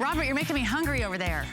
Robert, you're making me hungry over there.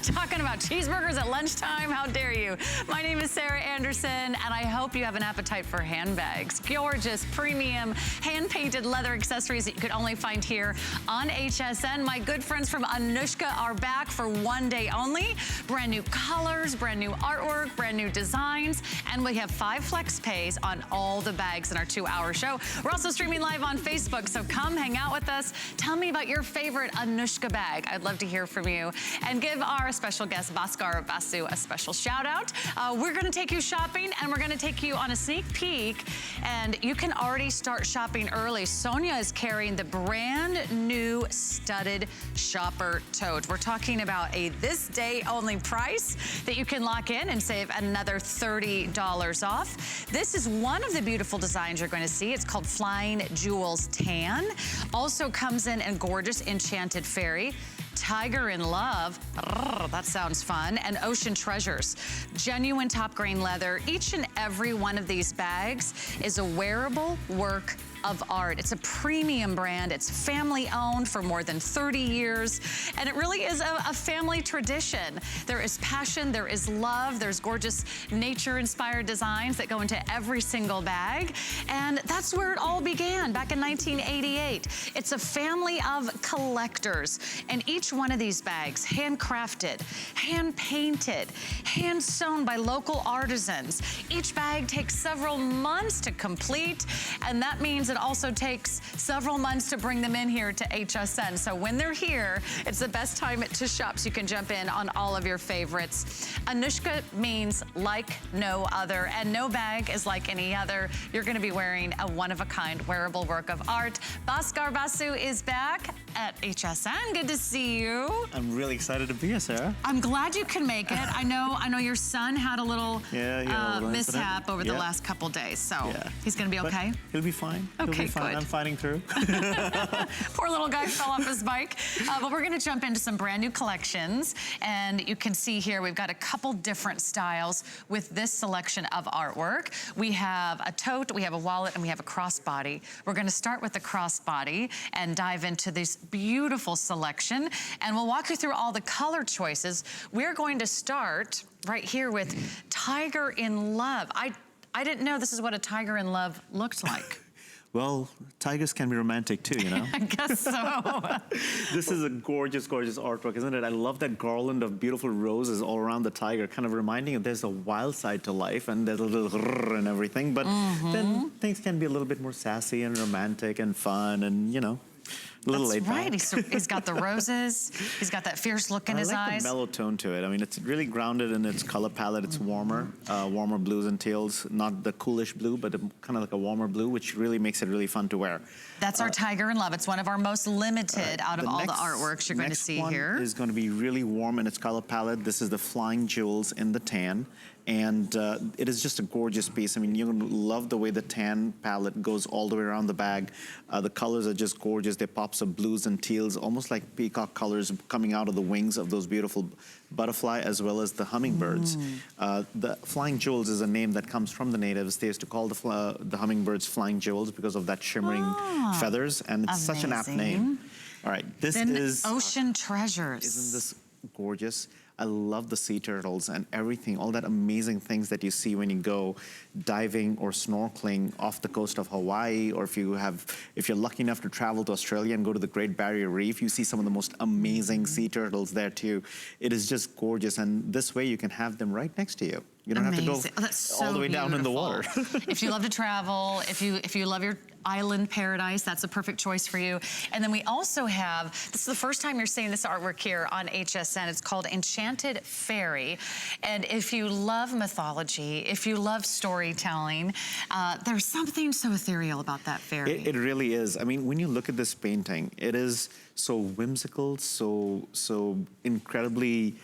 Talking about cheeseburgers at lunchtime, how dare you? My name is Sarah Anderson, and I hope you have an appetite for handbags. Gorgeous, premium, hand-painted leather accessories that you could only find here on HSN. My good friends from Anuschka are back for one day only. Brand new colors, brand new artwork, brand new designs, and we have 5 flex pays on all the bags in our 2-hour show. We're also streaming live on Facebook, so come hang out with us. Tell me about your favorite Anuschka bag. I'd love to hear from you. And give our special guest, Bhaskar Basu, a special shout out. We're gonna take you shopping, and we're gonna take you on a sneak peek, and you can already start shopping early. Sonia is carrying the brand new studded shopper tote. We're talking about a this day only price that you can lock in and save another $30 off. This is one of the beautiful designs you're going to see. It's called Flying Jewels Tan. Also comes in a gorgeous enchanted fairy. Tiger in Love, that sounds fun, and Ocean Treasures. Genuine top grain leather. Each and every one of these bags is a wearable work of art. It's a premium brand. It's family owned for more than 30 years. And it really is a family tradition. There is passion, there is love, there's gorgeous nature inspired designs that go into every single bag. And that's where it all began back in 1988. It's a family of collectors. And each one of these bags, handcrafted, hand painted, hand sewn by local artisans. Each bag takes several months to complete. And that means it also takes several months to bring them in here to HSN. So when they're here, it's the best time to shop so you can jump in on all of your favorites. Anuschka means like no other, and no bag is like any other. You're gonna be wearing a one-of-a-kind wearable work of art. Bhaskar Basu is back at HSN. Good to see you. I'm really excited to be here, Sarah. I'm glad you can make it. I know your son had a little mishap over the last couple days, so he's gonna be okay? But he'll be fine. Okay, good. I'm fighting through. Poor little guy fell off his bike. But we're gonna jump into some brand new collections. And you can see here, we've got a couple different styles with this selection of artwork. We have a tote, we have a wallet, and we have a crossbody. We're gonna start with the crossbody and dive into this beautiful selection. And we'll walk you through all the color choices. We're going to start right here with Tiger in Love. I didn't know this is what a tiger in love looked like. Well, tigers can be romantic too, you know? I guess so. This is a gorgeous, gorgeous artwork, isn't it? I love that garland of beautiful roses all around the tiger, kind of reminding you there's a wild side to life and there's a little grrr and everything, but then things can be a little bit more sassy and romantic and fun and, you know, a little laid back. That's right. He's got the roses. He's got that fierce look in his eyes. I like the mellow tone to it. I mean, it's really grounded in its color palette. It's warmer, warmer blues and teals. Not the coolish blue, but kind of like a warmer blue, which really makes it really fun to wear. That's our Tiger in Love. It's one of our most limited out of all the artworks you're going to see here. Next one is going to be really warm in its color palette. This is the Flying Jewels in the tan. And it is just a gorgeous piece. I mean, you're gonna love the way the tan palette goes all the way around the bag. The colors are just gorgeous. They pops of blues and teals, almost like peacock colors coming out of the wings of those beautiful butterfly as well as the hummingbirds. The Flying Jewels is a name that comes from the natives. They used to call the hummingbirds Flying Jewels because of that shimmering feathers, and it's such an apt name. All right, this is Ocean Treasures. Isn't this gorgeous? I love the sea turtles and everything, all that amazing things that you see when you go diving or snorkeling off the coast of Hawaii, or if you're lucky enough to travel to Australia and go to the Great Barrier Reef, you see some of the most amazing sea turtles there too. It is just gorgeous, and this way you can have them right next to you. You don't have to go all the way down in the water. If you love to travel, if you love your island paradise, that's a perfect choice for you. And then we also have, this is the first time you're seeing this artwork here on HSN. It's called Enchanted Fairy. And if you love mythology, if you love storytelling, there's something so ethereal about that fairy. It really is. I mean, when you look at this painting, it is so whimsical, so incredibly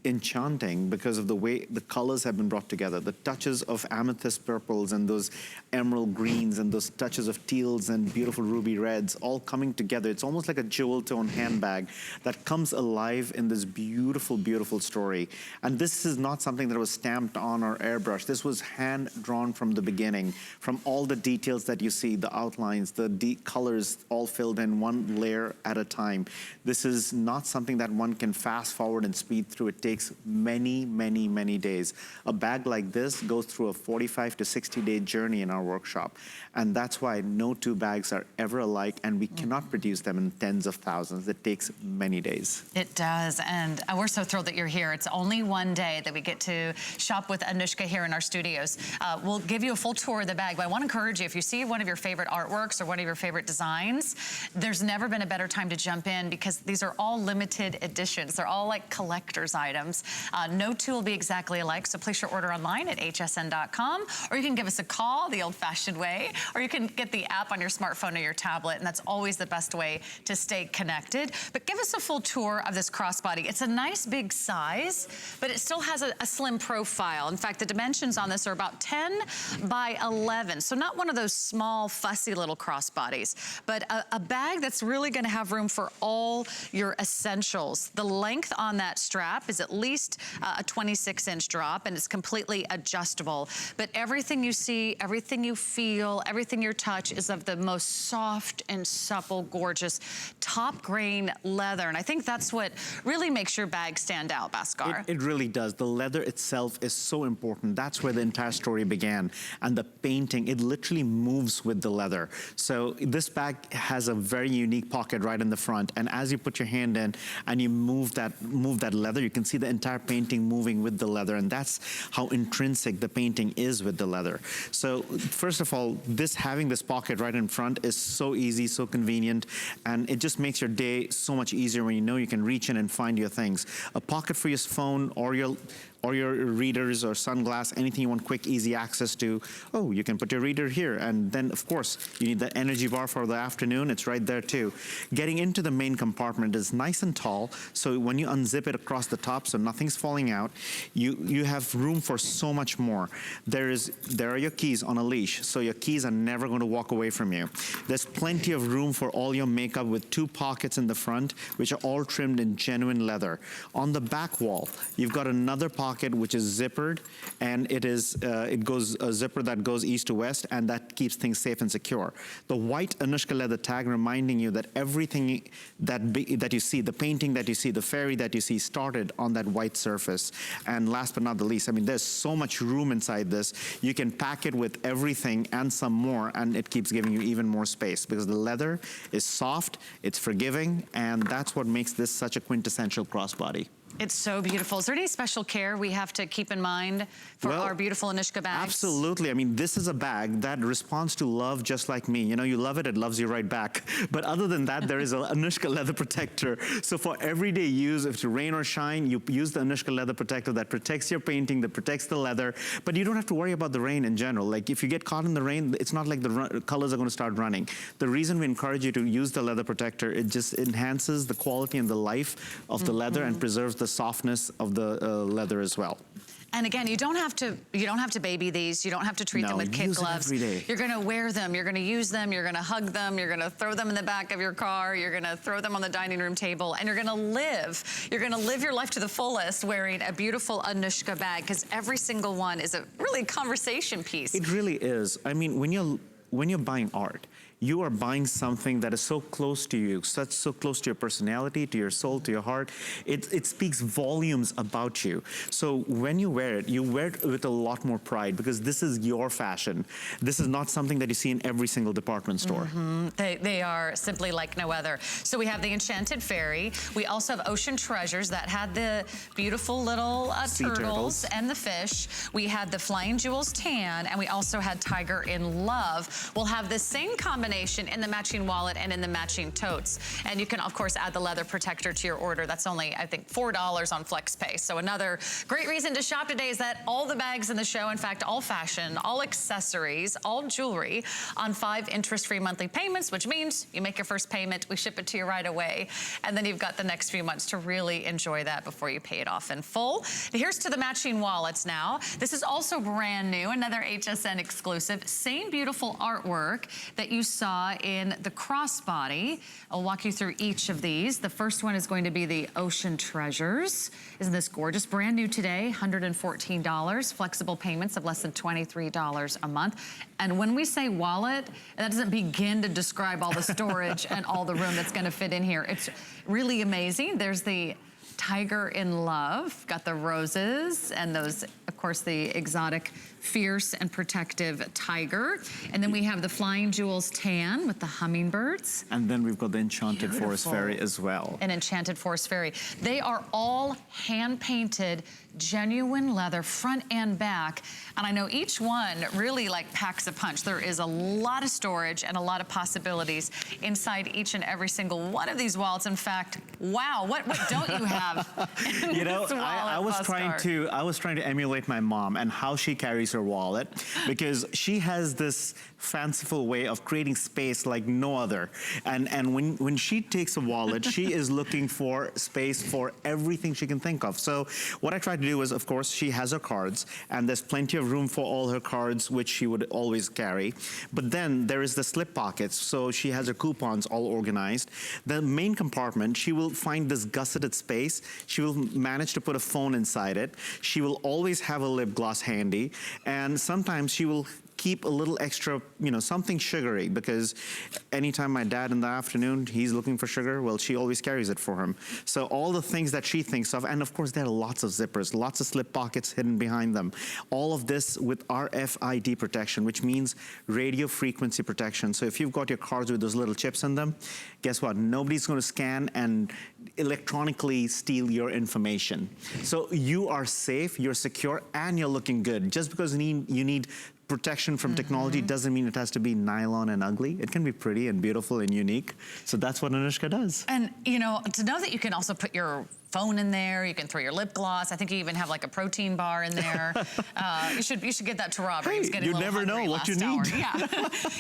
enchanting because of the way the colors have been brought together. The touches of amethyst purples and those emerald greens and those touches of teals and beautiful ruby reds all coming together. It's almost like a jewel tone handbag that comes alive in this beautiful, beautiful story. And this is not something that was stamped on or airbrushed. This was hand drawn from the beginning, from all the details that you see, the outlines, the colors all filled in one layer at a time. This is not something that one can fast forward and speed through. It takes many, many, many days. A bag like this goes through a 45 to 60-day journey in our workshop. And that's why no two bags are ever alike, and we cannot produce them in tens of thousands. It takes many days. It does, and we're so thrilled that you're here. It's only one day that we get to shop with Anuschka here in our studios. We'll give you a full tour of the bag, but I want to encourage you, if you see one of your favorite artworks or one of your favorite designs, there's never been a better time to jump in, because these are all limited editions. They're all like collector's items. No two will be exactly alike, so place your order online at hsn.com, or you can give us a call the old-fashioned way, or you can get the app on your smartphone or your tablet, and that's always the best way to stay connected. But give us a full tour of this crossbody. It's a nice big size, but it still has a slim profile. In fact, the dimensions on this are about 10 by 11, so not one of those small, fussy little crossbodies, but a bag that's really gonna have room for all your essentials. The length on that strap is at least a 26-inch drop, and it's completely adjustable. But everything you see, everything you feel, everything you touch is of the most soft and supple, gorgeous top grain leather. And I think that's what really makes your bag stand out, Bhaskar. It really does. The leather itself is so important. That's where the entire story began. And the painting, it literally moves with the leather. So this bag has a very unique pocket right in the front. And as you put your hand in and you move that leather, you can see the entire painting moving with the leather. And that's how intrinsic the painting is with the leather. So first of all, having this pocket right in front is so easy, so convenient, and it just makes your day so much easier when you know you can reach in and find your things. A pocket for your phone or your readers or sunglass, anything you want quick, easy access to. Oh, you can put your reader here. And then, of course, you need the energy bar for the afternoon. It's right there, too. Getting into the main compartment is nice and tall, so when you unzip it across the top so nothing's falling out, you have room for so much more. There are your keys on a leash, so your keys are never going to walk away from you. There's plenty of room for all your makeup with 2 pockets in the front, which are all trimmed in genuine leather. On the back wall, you've got another pocket which is zippered, and it goes a zipper that goes east to west, and that keeps things safe and secure. The white Anuschka leather tag reminding you that everything that you see, the painting that you see, the fairy that you see, started on that white surface. And last but not the least, I mean, there's so much room inside this. You can pack it with everything and some more, and it keeps giving you even more space because the leather is soft, it's forgiving, and that's what makes this such a quintessential crossbody. It's so beautiful. Is there any special care we have to keep in mind for our beautiful Anuschka bags? Absolutely. I mean, this is a bag that responds to love just like me. You know, you love it, it loves you right back. But other than that, there is an Anuschka leather protector. So for everyday use, if it's rain or shine, you use the Anuschka leather protector that protects your painting, that protects the leather. But you don't have to worry about the rain in general. Like if you get caught in the rain, it's not like the colors are going to start running. The reason we encourage you to use the leather protector, it just enhances the quality and the life of the leather and preserves the softness of the leather as well. And again, you don't have to baby these. You don't have to treat them with kid gloves. Every day. You're gonna wear them, you're gonna use them, you're gonna hug them, you're gonna throw them in the back of your car, you're gonna throw them on the dining room table, and you're gonna live your life to the fullest wearing a beautiful Anuschka bag, because every single one is a really conversation piece. It really is. I mean, when you're buying art, you are buying something that is so close to you, so close to your personality, to your soul, to your heart. It speaks volumes about you. So when you wear it with a lot more pride because this is your fashion. This is not something that you see in every single department store. They are simply like no other. So we have the Enchanted Fairy. We also have Ocean Treasures that had the beautiful little turtles and the fish. We had the Flying Jewels Tan, and we also had Tiger in Love. We'll have the same combination combination in the matching wallet and in the matching totes. And you can, of course, add the leather protector to your order. That's only, I think, $4 on FlexPay. So another great reason to shop today is that all the bags in the show, in fact, all fashion, all accessories, all jewelry on 5 interest-free monthly payments, which means you make your first payment, we ship it to you right away. And then you've got the next few months to really enjoy that before you pay it off in full. Here's to the matching wallets now. This is also brand new, another HSN exclusive. Same beautiful artwork that you saw in the crossbody. I'll walk you through each of these. The first one is going to be the Ocean Treasures. Isn't this gorgeous? Brand new today, $114. Flexible payments of less than $23 a month. And when we say wallet, that doesn't begin to describe all the storage and all the room that's gonna fit in here. It's really amazing. There's the Tiger in Love, got the roses and those, of course, the exotic, fierce and protective tiger. And then we have the Flying Jewels tan with the hummingbirds. And then we've got the Enchanted Forest Fairy as well. An Enchanted Forest Fairy. They are all hand-painted, genuine leather, front and back. And I know each one really like packs a punch. There is a lot of storage and a lot of possibilities inside each and every single one of these wallets. In fact, wow, what don't you have in You know, this wallet, I was trying to emulate my mom and how she carries her wallet, because she has this fanciful way of creating space like no other. And when she takes a wallet, she is looking for space for everything she can think of. So what I tried to do is, of course, she has her cards, and there's plenty of room for all her cards, which she would always carry. But then there is the slip pockets, so she has her coupons all organized. The main compartment, she will find this gusseted space. She will manage to put a phone inside it. She will always have a lip gloss handy, and sometimes she will keep a little extra, you know, something sugary, because anytime my dad in the afternoon, he's looking for sugar, well, she always carries it for him. So all the things that she thinks of, and of course there are lots of zippers, lots of slip pockets hidden behind them. All of this with RFID protection, which means radio frequency protection. So if you've got your cards with those little chips in them, guess what? Nobody's going to scan and electronically steal your information. So you are safe, you're secure, and you're looking good. Just because you need protection from technology doesn't mean it has to be nylon and ugly. It can be pretty and beautiful and unique. So that's what Anuschka does. And, you know, to know that you can also put your phone in there, you can throw your lip gloss. I think you even have like a protein bar in there. You should get that to Robert. Hey, He's getting you never know what you need. Yeah,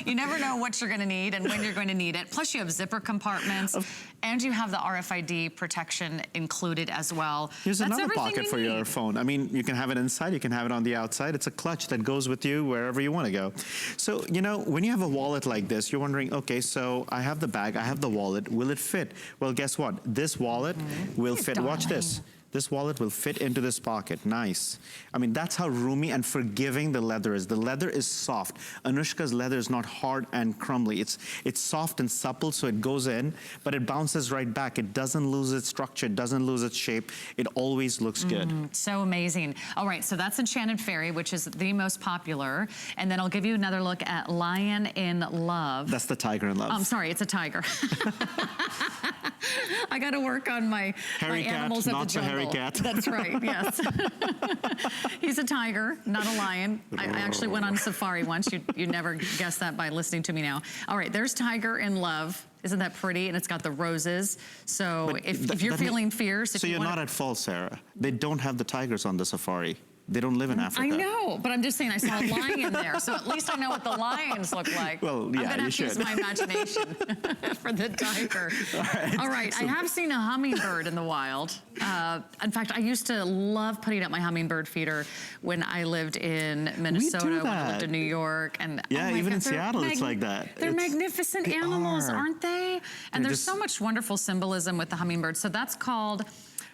you never know what you're gonna need and when you're going to need it. Plus you have zipper compartments and you have the RFID protection included as well. Here's another pocket for your phone. I mean, you can have it inside, you can have it on the outside. It's a clutch that goes with you wherever you want to go. So, you know, when you have a wallet like this, you're wondering, okay, so I have the bag, I have the wallet, will it fit? Well, guess what? This wallet will fit. Watch this. This wallet will fit into this pocket. Nice. I mean, that's how roomy and forgiving the leather is. The leather is soft. Anuschka's leather is not hard and crumbly. It's soft and supple, so it goes in, but it bounces right back. It doesn't lose its structure. It doesn't lose its shape. It always looks good. So amazing. All right, so that's Enchanted Fairy, which is the most popular. And then I'll give you another look at Lion in Love. That's the Tiger in Love. I'm sorry, it's a tiger. I got to work on my animals of the jungle. Hairy cat. That's right, yes. He's a tiger, not a lion. I actually went on safari once. You never guessed that by listening to me now. All right, there's Tiger in Love. Isn't that pretty? And it's got the roses. So if you're feeling fierce, so you're not at fault, Sarah. They don't have the tigers on the safari. They don't live in Africa. I know, but I'm just saying I saw a lion there, so at least I know what the lions look like. Well, yeah, I'm gonna have to use my imagination for the tiger. All right, I have seen a hummingbird in the wild. In fact, I used to love putting up my hummingbird feeder when I lived in Minnesota, when I lived in New York. And yeah, even in Seattle, it's like that. They're magnificent animals, aren't they? And there's so much wonderful symbolism with the hummingbird. So that's called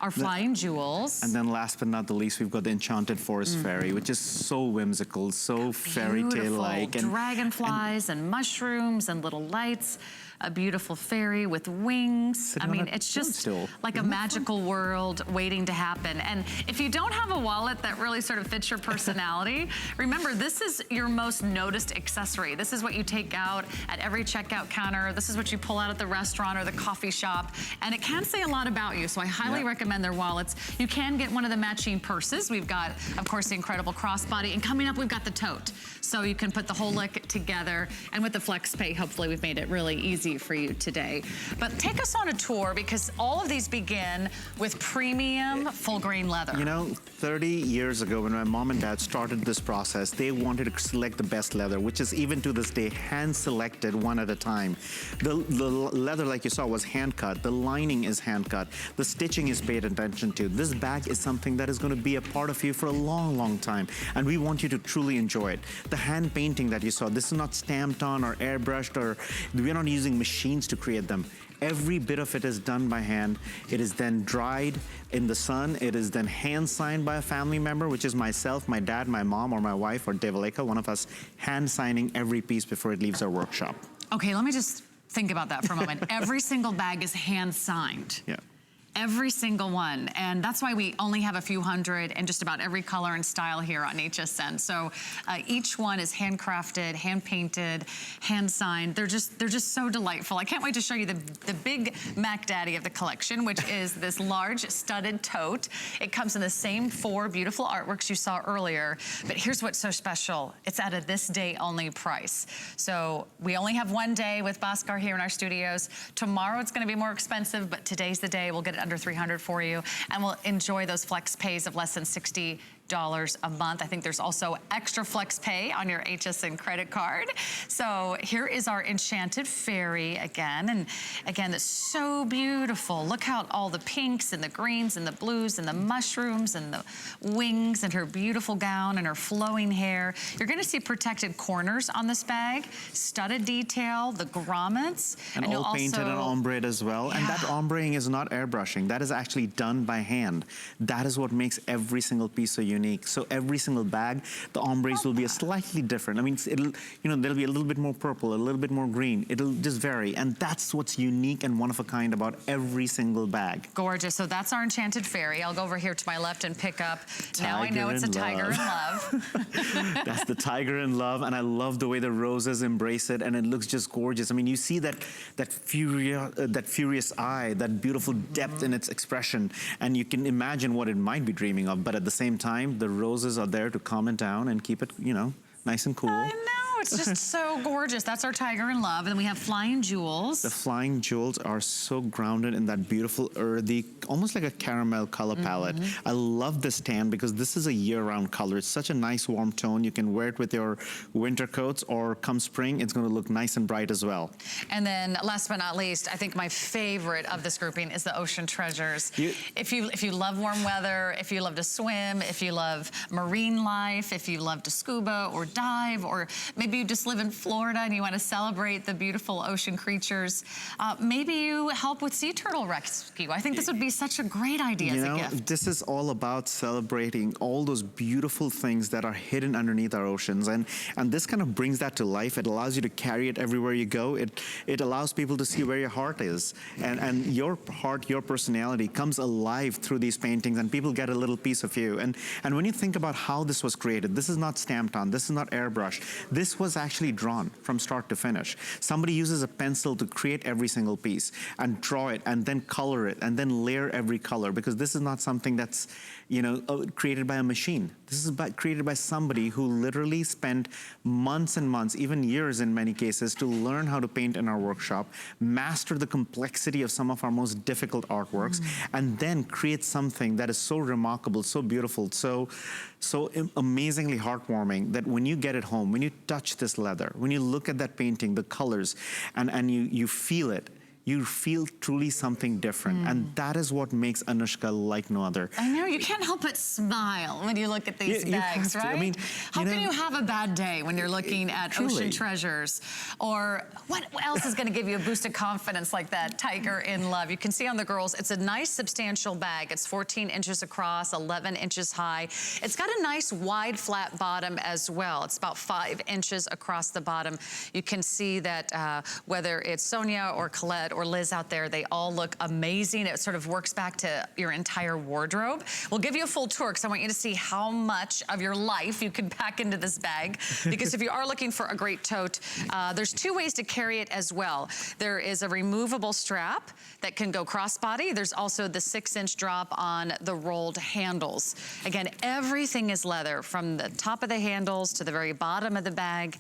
our Flying Jewels. And then last but not the least, we've got the Enchanted Forest Fairy, which is so whimsical, so fairy tale-like. Dragonflies and mushrooms and little lights. a beautiful fairy with wings. I mean, it's just like a magical world waiting to happen. And if you don't have a wallet that really sort of fits your personality, remember, this is your most noticed accessory. This is what you take out at every checkout counter. This is what you pull out at the restaurant or the coffee shop. And it can say a lot about you. So I highly recommend their wallets. You can get one of the matching purses. We've got, of course, the incredible crossbody. And coming up, we've got the tote. So you can put the whole look together. And with the Flex Pay, hopefully we've made it really easy for you today. But take us on a tour, because all of these begin with premium full grain leather. You know, 30 years ago when my mom and dad started this process, they wanted to select the best leather, which is even to this day hand selected one at a time. The leather, like you saw, was hand cut. The lining is hand cut. The stitching is paid attention to. This bag is something that is going to be a part of you for a long, long time. And we want you to truly enjoy it. The hand painting that you saw, this is not stamped on or airbrushed, or we're not using machines to create them. Every bit of it is done by hand. It is then dried in the sun. It is then hand signed by a family member, which is myself, my dad, my mom, or my wife, or Devaleka, one of us, hand signing every piece before it leaves our workshop. Okay, let me just think about that for a moment. Every single bag is hand signed. Yeah. Every single one. And that's why we only have a few hundred in just about every color and style here on HSN. So each one is handcrafted, hand painted, hand signed. They're just so delightful. I can't wait to show you the big Mac Daddy of the collection, which is this large studded tote. It comes in the same 4 beautiful artworks you saw earlier. But here's what's so special. It's at a this day only price. So we only have one day with Bhaskar here in our studios. Tomorrow it's gonna be more expensive, but today's the day. We'll get it under $300 for you, and we'll enjoy those flex pays of less than $60 a month. I think there's also extra flex pay on your HSN credit card. So here is our enchanted fairy again. And again, it's so beautiful. Look how all the pinks and the greens and the blues and the mushrooms and the wings and her beautiful gown and her flowing hair. You're gonna see protected corners on this bag, studded detail, the grommets. And all painted and ombreed as well. Yeah. And that ombreing is not airbrushing. That is actually done by hand. That is what makes every single piece so unique. So every single bag, the ombres will be a slightly different. I mean, it'll, you know, there'll be a little bit more purple, a little bit more green. It'll just vary. And that's what's unique and one of a kind about every single bag. Gorgeous. So that's our enchanted fairy. I'll go over here to my left and pick up. Now I know it's a tiger in love. That's the tiger in love. And I love the way the roses embrace it. And it looks just gorgeous. I mean, you see that furious eye, that beautiful depth in its expression. And you can imagine what it might be dreaming of. But at the same time, the roses are there to calm it down and keep it, you know, nice and cool. I know. It's just so gorgeous. That's our tiger in love. And then we have flying jewels. The flying jewels are so grounded in that beautiful earthy, almost like a caramel color palette. I love this tan because this is a year-round color. It's such a nice warm tone. You can wear it with your winter coats, or come spring, it's going to look nice and bright as well. And then last but not least, I think my favorite of this grouping is the Ocean Treasures. If you love warm weather, if you love to swim, if you love marine life, if you love to scuba or dive, or maybe you just live in Florida and you want to celebrate the beautiful ocean creatures. Maybe you help with sea turtle rescue. I think this would be such a great idea as a gift. This is all about celebrating all those beautiful things that are hidden underneath our oceans. And this kind of brings that to life. It allows you to carry it everywhere you go. It allows people to see where your heart is. And your heart, your personality comes alive through these paintings, and people get a little piece of you. And when you think about how this was created, this is not stamped on, this is not airbrushed. This was actually drawn from start to finish. Somebody uses a pencil to create every single piece and draw it and then color it and then layer every color, because this is not something that's, you know, created by a machine. This is created by somebody who literally spent months and months, even years in many cases, to learn how to paint in our workshop, master the complexity of some of our most difficult artworks, and then create something that is so remarkable, so beautiful, so amazingly heartwarming, that when you get it home, when you touch this leather, when you look at that painting, the colors, and you feel it, you feel truly something different. And that is what makes Anuschka like no other. I know, you can't help but smile when you look at these bags, right? I mean, how can you have a bad day when you're looking at ocean treasures? Or what else is gonna give you a boost of confidence like that Tiger in Love? You can see on the girls, it's a nice substantial bag. It's 14 inches across, 11 inches high. It's got a nice wide flat bottom as well. It's about 5 inches across the bottom. You can see that whether it's Sonia or Colette or Liz out there, they all look amazing. It sort of works back to your entire wardrobe. We'll give you a full tour because I want you to see how much of your life you can pack into this bag. Because if you are looking for a great tote, there's 2 ways to carry it as well. There is a removable strap that can go crossbody. There's also the 6-inch drop on the rolled handles. Again, everything is leather from the top of the handles to the very bottom of the bag.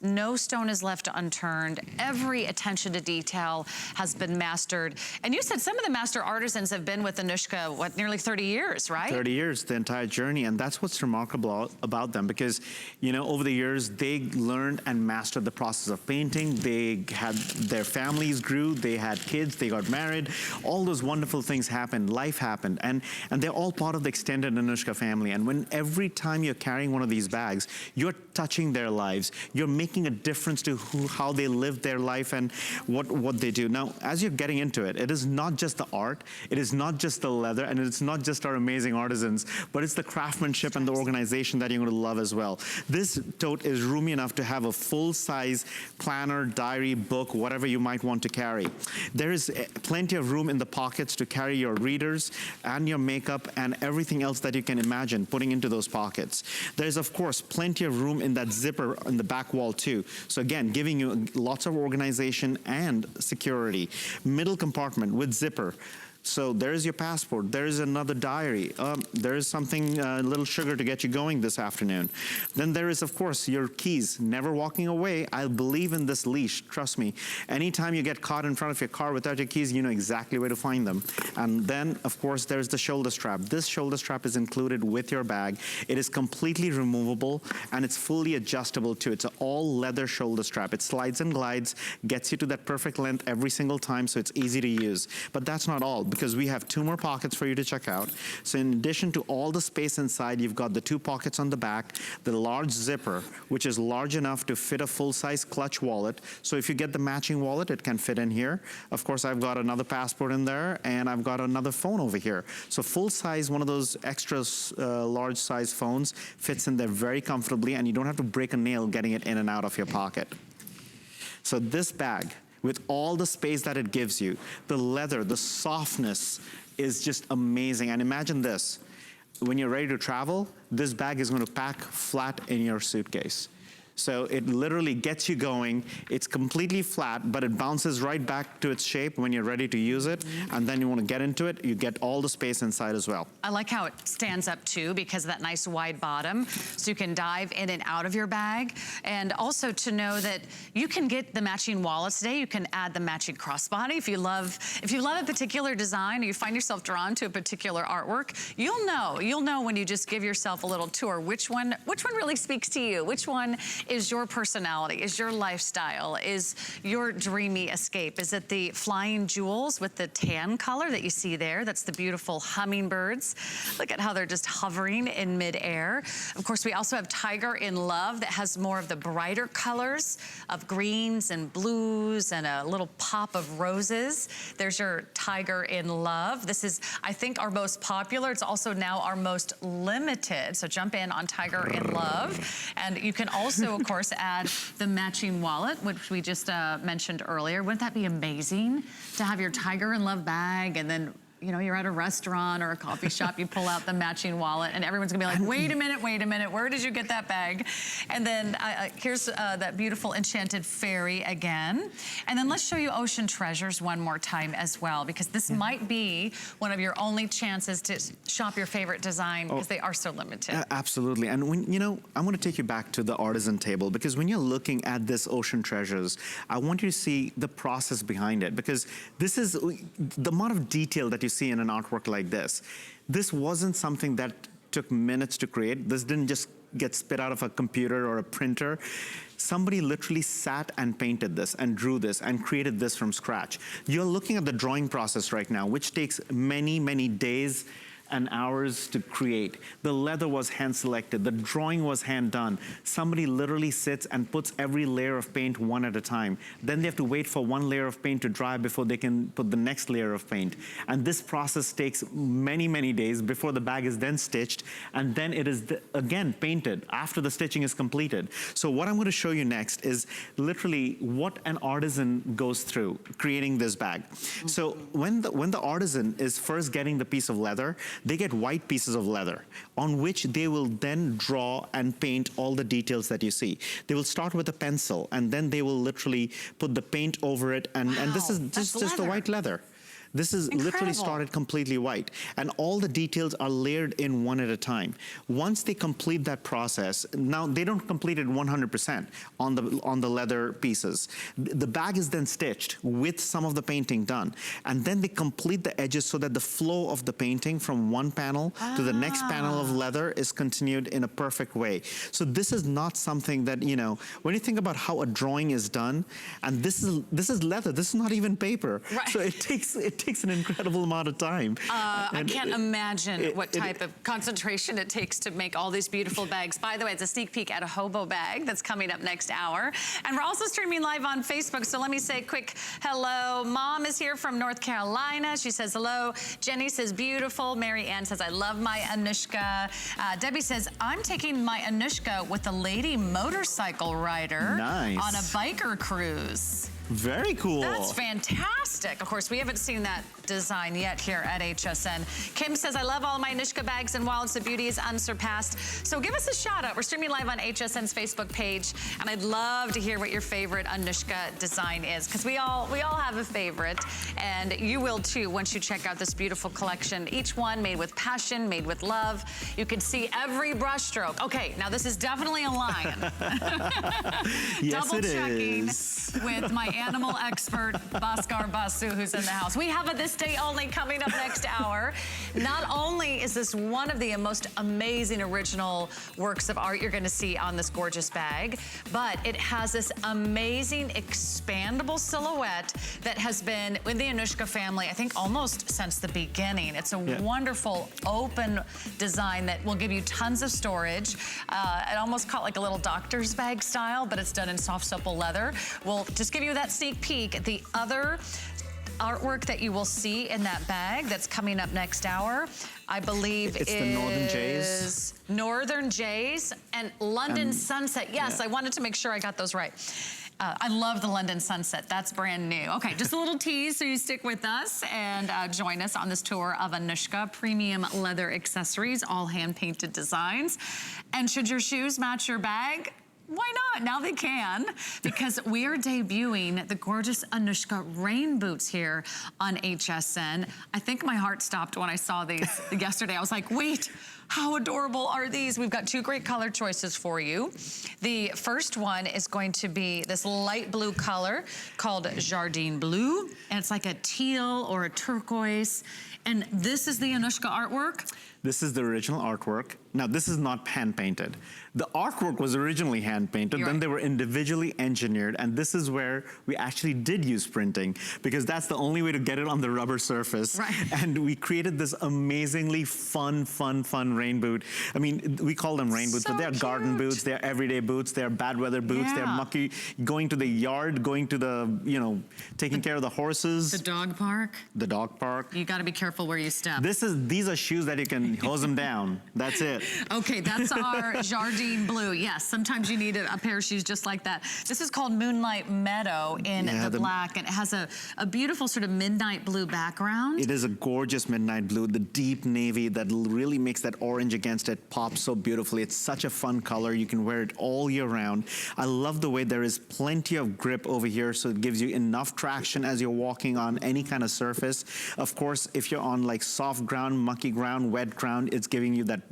No stone is left unturned. Every attention to detail has been mastered. And you said some of the master artisans have been with Anuschka, what, nearly 30 years, right? 30 years, the entire journey. And that's what's remarkable about them because, you know, over the years, they learned and mastered the process of painting. They had, their families grew, they had kids, they got married. All those wonderful things happened, life happened. And they're all part of the extended Anuschka family. And when every time you're carrying one of these bags, you're touching their lives. You're making a difference to how they live their life and what they do. Now, as you're getting into it, it is not just the art, it is not just the leather, and it's not just our amazing artisans, but it's the craftsmanship and the organization that you're going to love as well. This tote is roomy enough to have a full-size planner, diary, book, whatever you might want to carry. There is plenty of room in the pockets to carry your readers and your makeup and everything else that you can imagine putting into those pockets. There's, of course, plenty of room in that zipper on the back wall too. So again, giving you lots of organization and security. Middle compartment with zipper. So there's your passport. There's another diary. There's something, a little sugar to get you going this afternoon. Then there is, of course, your keys. Never walking away. I believe in this leash. Trust me. Anytime you get caught in front of your car without your keys, you know exactly where to find them. And then, of course, there's the shoulder strap. This shoulder strap is included with your bag. It is completely removable and it's fully adjustable too. It's an all leather shoulder strap. It slides and glides, gets you to that perfect length every single time, so it's easy to use. But that's not all, because we have 2 more pockets for you to check out. So in addition to all the space inside, you've got the 2 pockets on the back, the large zipper, which is large enough to fit a full-size clutch wallet. So if you get the matching wallet, it can fit in here. Of course, I've got another passport in there, and I've got another phone over here. So full-size, one of those extra large-size phones fits in there very comfortably, and you don't have to break a nail getting it in and out of your pocket. So this bag, with all the space that it gives you, the leather, the softness is just amazing. And imagine this, when you're ready to travel, this bag is going to pack flat in your suitcase. So it literally gets you going. It's completely flat, but it bounces right back to its shape when you're ready to use it. And then you want to get into it, you get all the space inside as well. I like how it stands up too, because of that nice wide bottom. So you can dive in and out of your bag. And also to know that you can get the matching wallets today. You can add the matching crossbody. If you love a particular design or you find yourself drawn to a particular artwork, you'll know when you just give yourself a little tour which one really speaks to you, which one is your personality, is your lifestyle, is your dreamy escape. Is it the flying jewels with the tan color that you see there? That's the beautiful hummingbirds. Look at how they're just hovering in midair. Of course, we also have Tiger in Love that has more of the brighter colors of greens and blues and a little pop of roses. There's your Tiger in Love. This is, I think, our most popular. It's also now our most limited. So jump in on Tiger in Love. And you can also, of course, add the matching wallet, which we just mentioned earlier. Wouldn't that be amazing to have your Tiger in Love bag, and then, you know, you're at a restaurant or a coffee shop, you pull out the matching wallet, and everyone's gonna be like, wait a minute, where did you get that bag? And then here's that beautiful enchanted fairy again. And then let's show you Ocean Treasures one more time as well, because this might be one of your only chances to shop your favorite design, because they are so limited. Absolutely. And when, you know, I want to take you back to the artisan table, because when you're looking at this Ocean Treasures, I want you to see the process behind it, because this is the amount of detail that you see in an artwork like this. This wasn't something that took minutes to create. This didn't just gets spit out of a computer or a printer. Somebody literally sat and painted this and drew this and created this from scratch. You're looking at the drawing process right now, which takes many, many days and hours to create. The leather was hand selected, the drawing was hand done. Somebody literally sits and puts every layer of paint one at a time. Then they have to wait for one layer of paint to dry before they can put the next layer of paint. And this process takes many, many days before the bag is then stitched, and then it is again painted after the stitching is completed. So what I'm going to show you next is literally what an artisan goes through creating this bag. So when the artisan is first getting the piece of leather, they get white pieces of leather on which they will then draw and paint all the details that you see. They will start with a pencil and then they will literally put the paint over it, and this is just the white leather. This is literally started completely white, and all the details are layered in one at a time. Once they complete that process, now they don't complete it 100% on the leather pieces. The bag is then stitched with some of the painting done, and then they complete the edges so that the flow of the painting from one panel to the next panel of leather is continued in a perfect way. So this is not something that, you know, when you think about how a drawing is done, and this is leather, this is not even paper. Right. So it takes an incredible amount of time. I can't imagine what type of concentration it takes to make all these beautiful bags. By the way, it's a sneak peek at a hobo bag that's coming up next hour. And we're also streaming live on Facebook, so let me say a quick hello. Mom is here from North Carolina. She says hello. Jenny says beautiful. Mary Ann says I love my Anuschka. Debbie says I'm taking my Anuschka with a lady motorcycle rider on a biker cruise. Very cool. That's fantastic. Of course, we haven't seen that design yet here at HSN. Kim says, I love all my Anuschka bags and Wilds. The beauty is unsurpassed. So give us a shout out. We're streaming live on HSN's Facebook page, and I'd love to hear what your favorite Anuschka design is, because we all have a favorite, and you will too once you check out this beautiful collection. Each one made with passion, made with love. You can see every brush stroke. Okay, now this is definitely a lion. Yes, Double it checking is. with my animal expert, Bhaskar Basu, who's in the house. We have a This Day Only coming up next hour. Not only is this one of the most amazing original works of art you're gonna see on this gorgeous bag, but it has this amazing expandable silhouette that has been with the Anuschka family, I think almost since the beginning. It's a wonderful open design that will give you tons of storage. It almost caught like a little doctor's bag style, but it's done in soft supple leather. We'll just give you that sneak peek. The other artwork that you will see in that bag that's coming up next hour, I believe it's the Northern Jays. Northern Jays and London Sunset. Yes, I wanted to make sure I got those right. I love the London Sunset. That's brand new. Okay, just a little tease, so you stick with us and join us on this tour of Anuschka premium leather accessories, all hand-painted designs. And should your shoes match your bag? Why not? Now they can, because we are debuting the gorgeous Anuschka rain boots here on HSN. I think my heart stopped when I saw these yesterday. I was like, wait, how adorable are these? We've got two great color choices for you. The first one is going to be this light blue color called Jardine Blue, and it's like a teal or a turquoise. And this is the Anuschka artwork? This is the original artwork. Now, this is not hand-painted. The artwork was originally hand-painted, then they were individually engineered, and this is where we actually did use printing, because that's the only way to get it on the rubber surface. Right. And we created this amazingly fun rain boot. I mean, we call them rain boots, but they're garden boots, they're everyday boots, they're bad weather boots, they're mucky, going to the yard, going to the, you know, taking care of the horses. The dog park. The dog park. You gotta be careful where you step. These are shoes that you can hose them down. That's it. Okay, that's our Jardine Blue. Yes, sometimes you need a pair of shoes just like that. This is called Moonlight Meadow in the black, and it has a beautiful sort of midnight blue background. It is a gorgeous midnight blue, the deep navy that really makes that orange against it pop so beautifully. It's such a fun color. You can wear it all year round. I love the way there is plenty of grip over here, so it gives you enough traction as you're walking on any kind of surface. Of course, if you're on like soft ground, mucky ground, wet ground, it's giving you that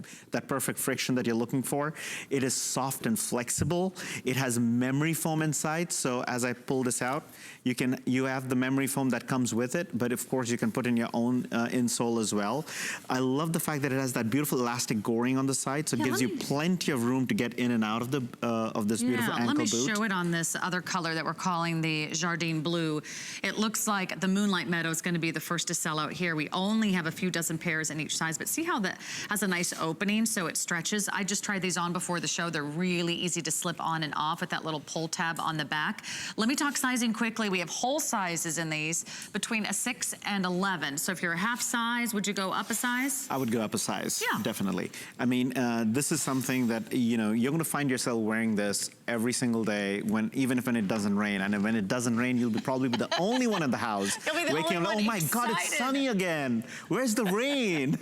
perfect friction that you're looking for. It is soft and flexible. It has memory foam inside, so as I pull this out, you have the memory foam that comes with it, but of course you can put in your own insole as well. I love the fact that it has that beautiful elastic goring on the side, so it gives you plenty of room to get in and out of this beautiful ankle boot. Let me show it on this other color that we're calling the Jardine Blue. It looks like the Moonlight Meadow is going to be the first to sell out here. We only have a few dozen pairs in each size, but see how that has a nice opening so it stretches. I just tried these on before the show. They're really easy to slip on and off with that little pull tab on the back. Let me talk sizing quickly. We have whole sizes in these between a 6 and 11. So if you're a half size, would you go up a size? I would go up a size, yeah. Definitely. I mean, this is something that, you know, you're going to find yourself wearing this every single day, even when it doesn't rain. And when it doesn't rain, you'll probably be the only one in the house. You'll be the only one oh my God, it's sunny again. Where's the rain?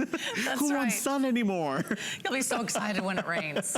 Who wants sun anymore? You'll be so excited when it rains.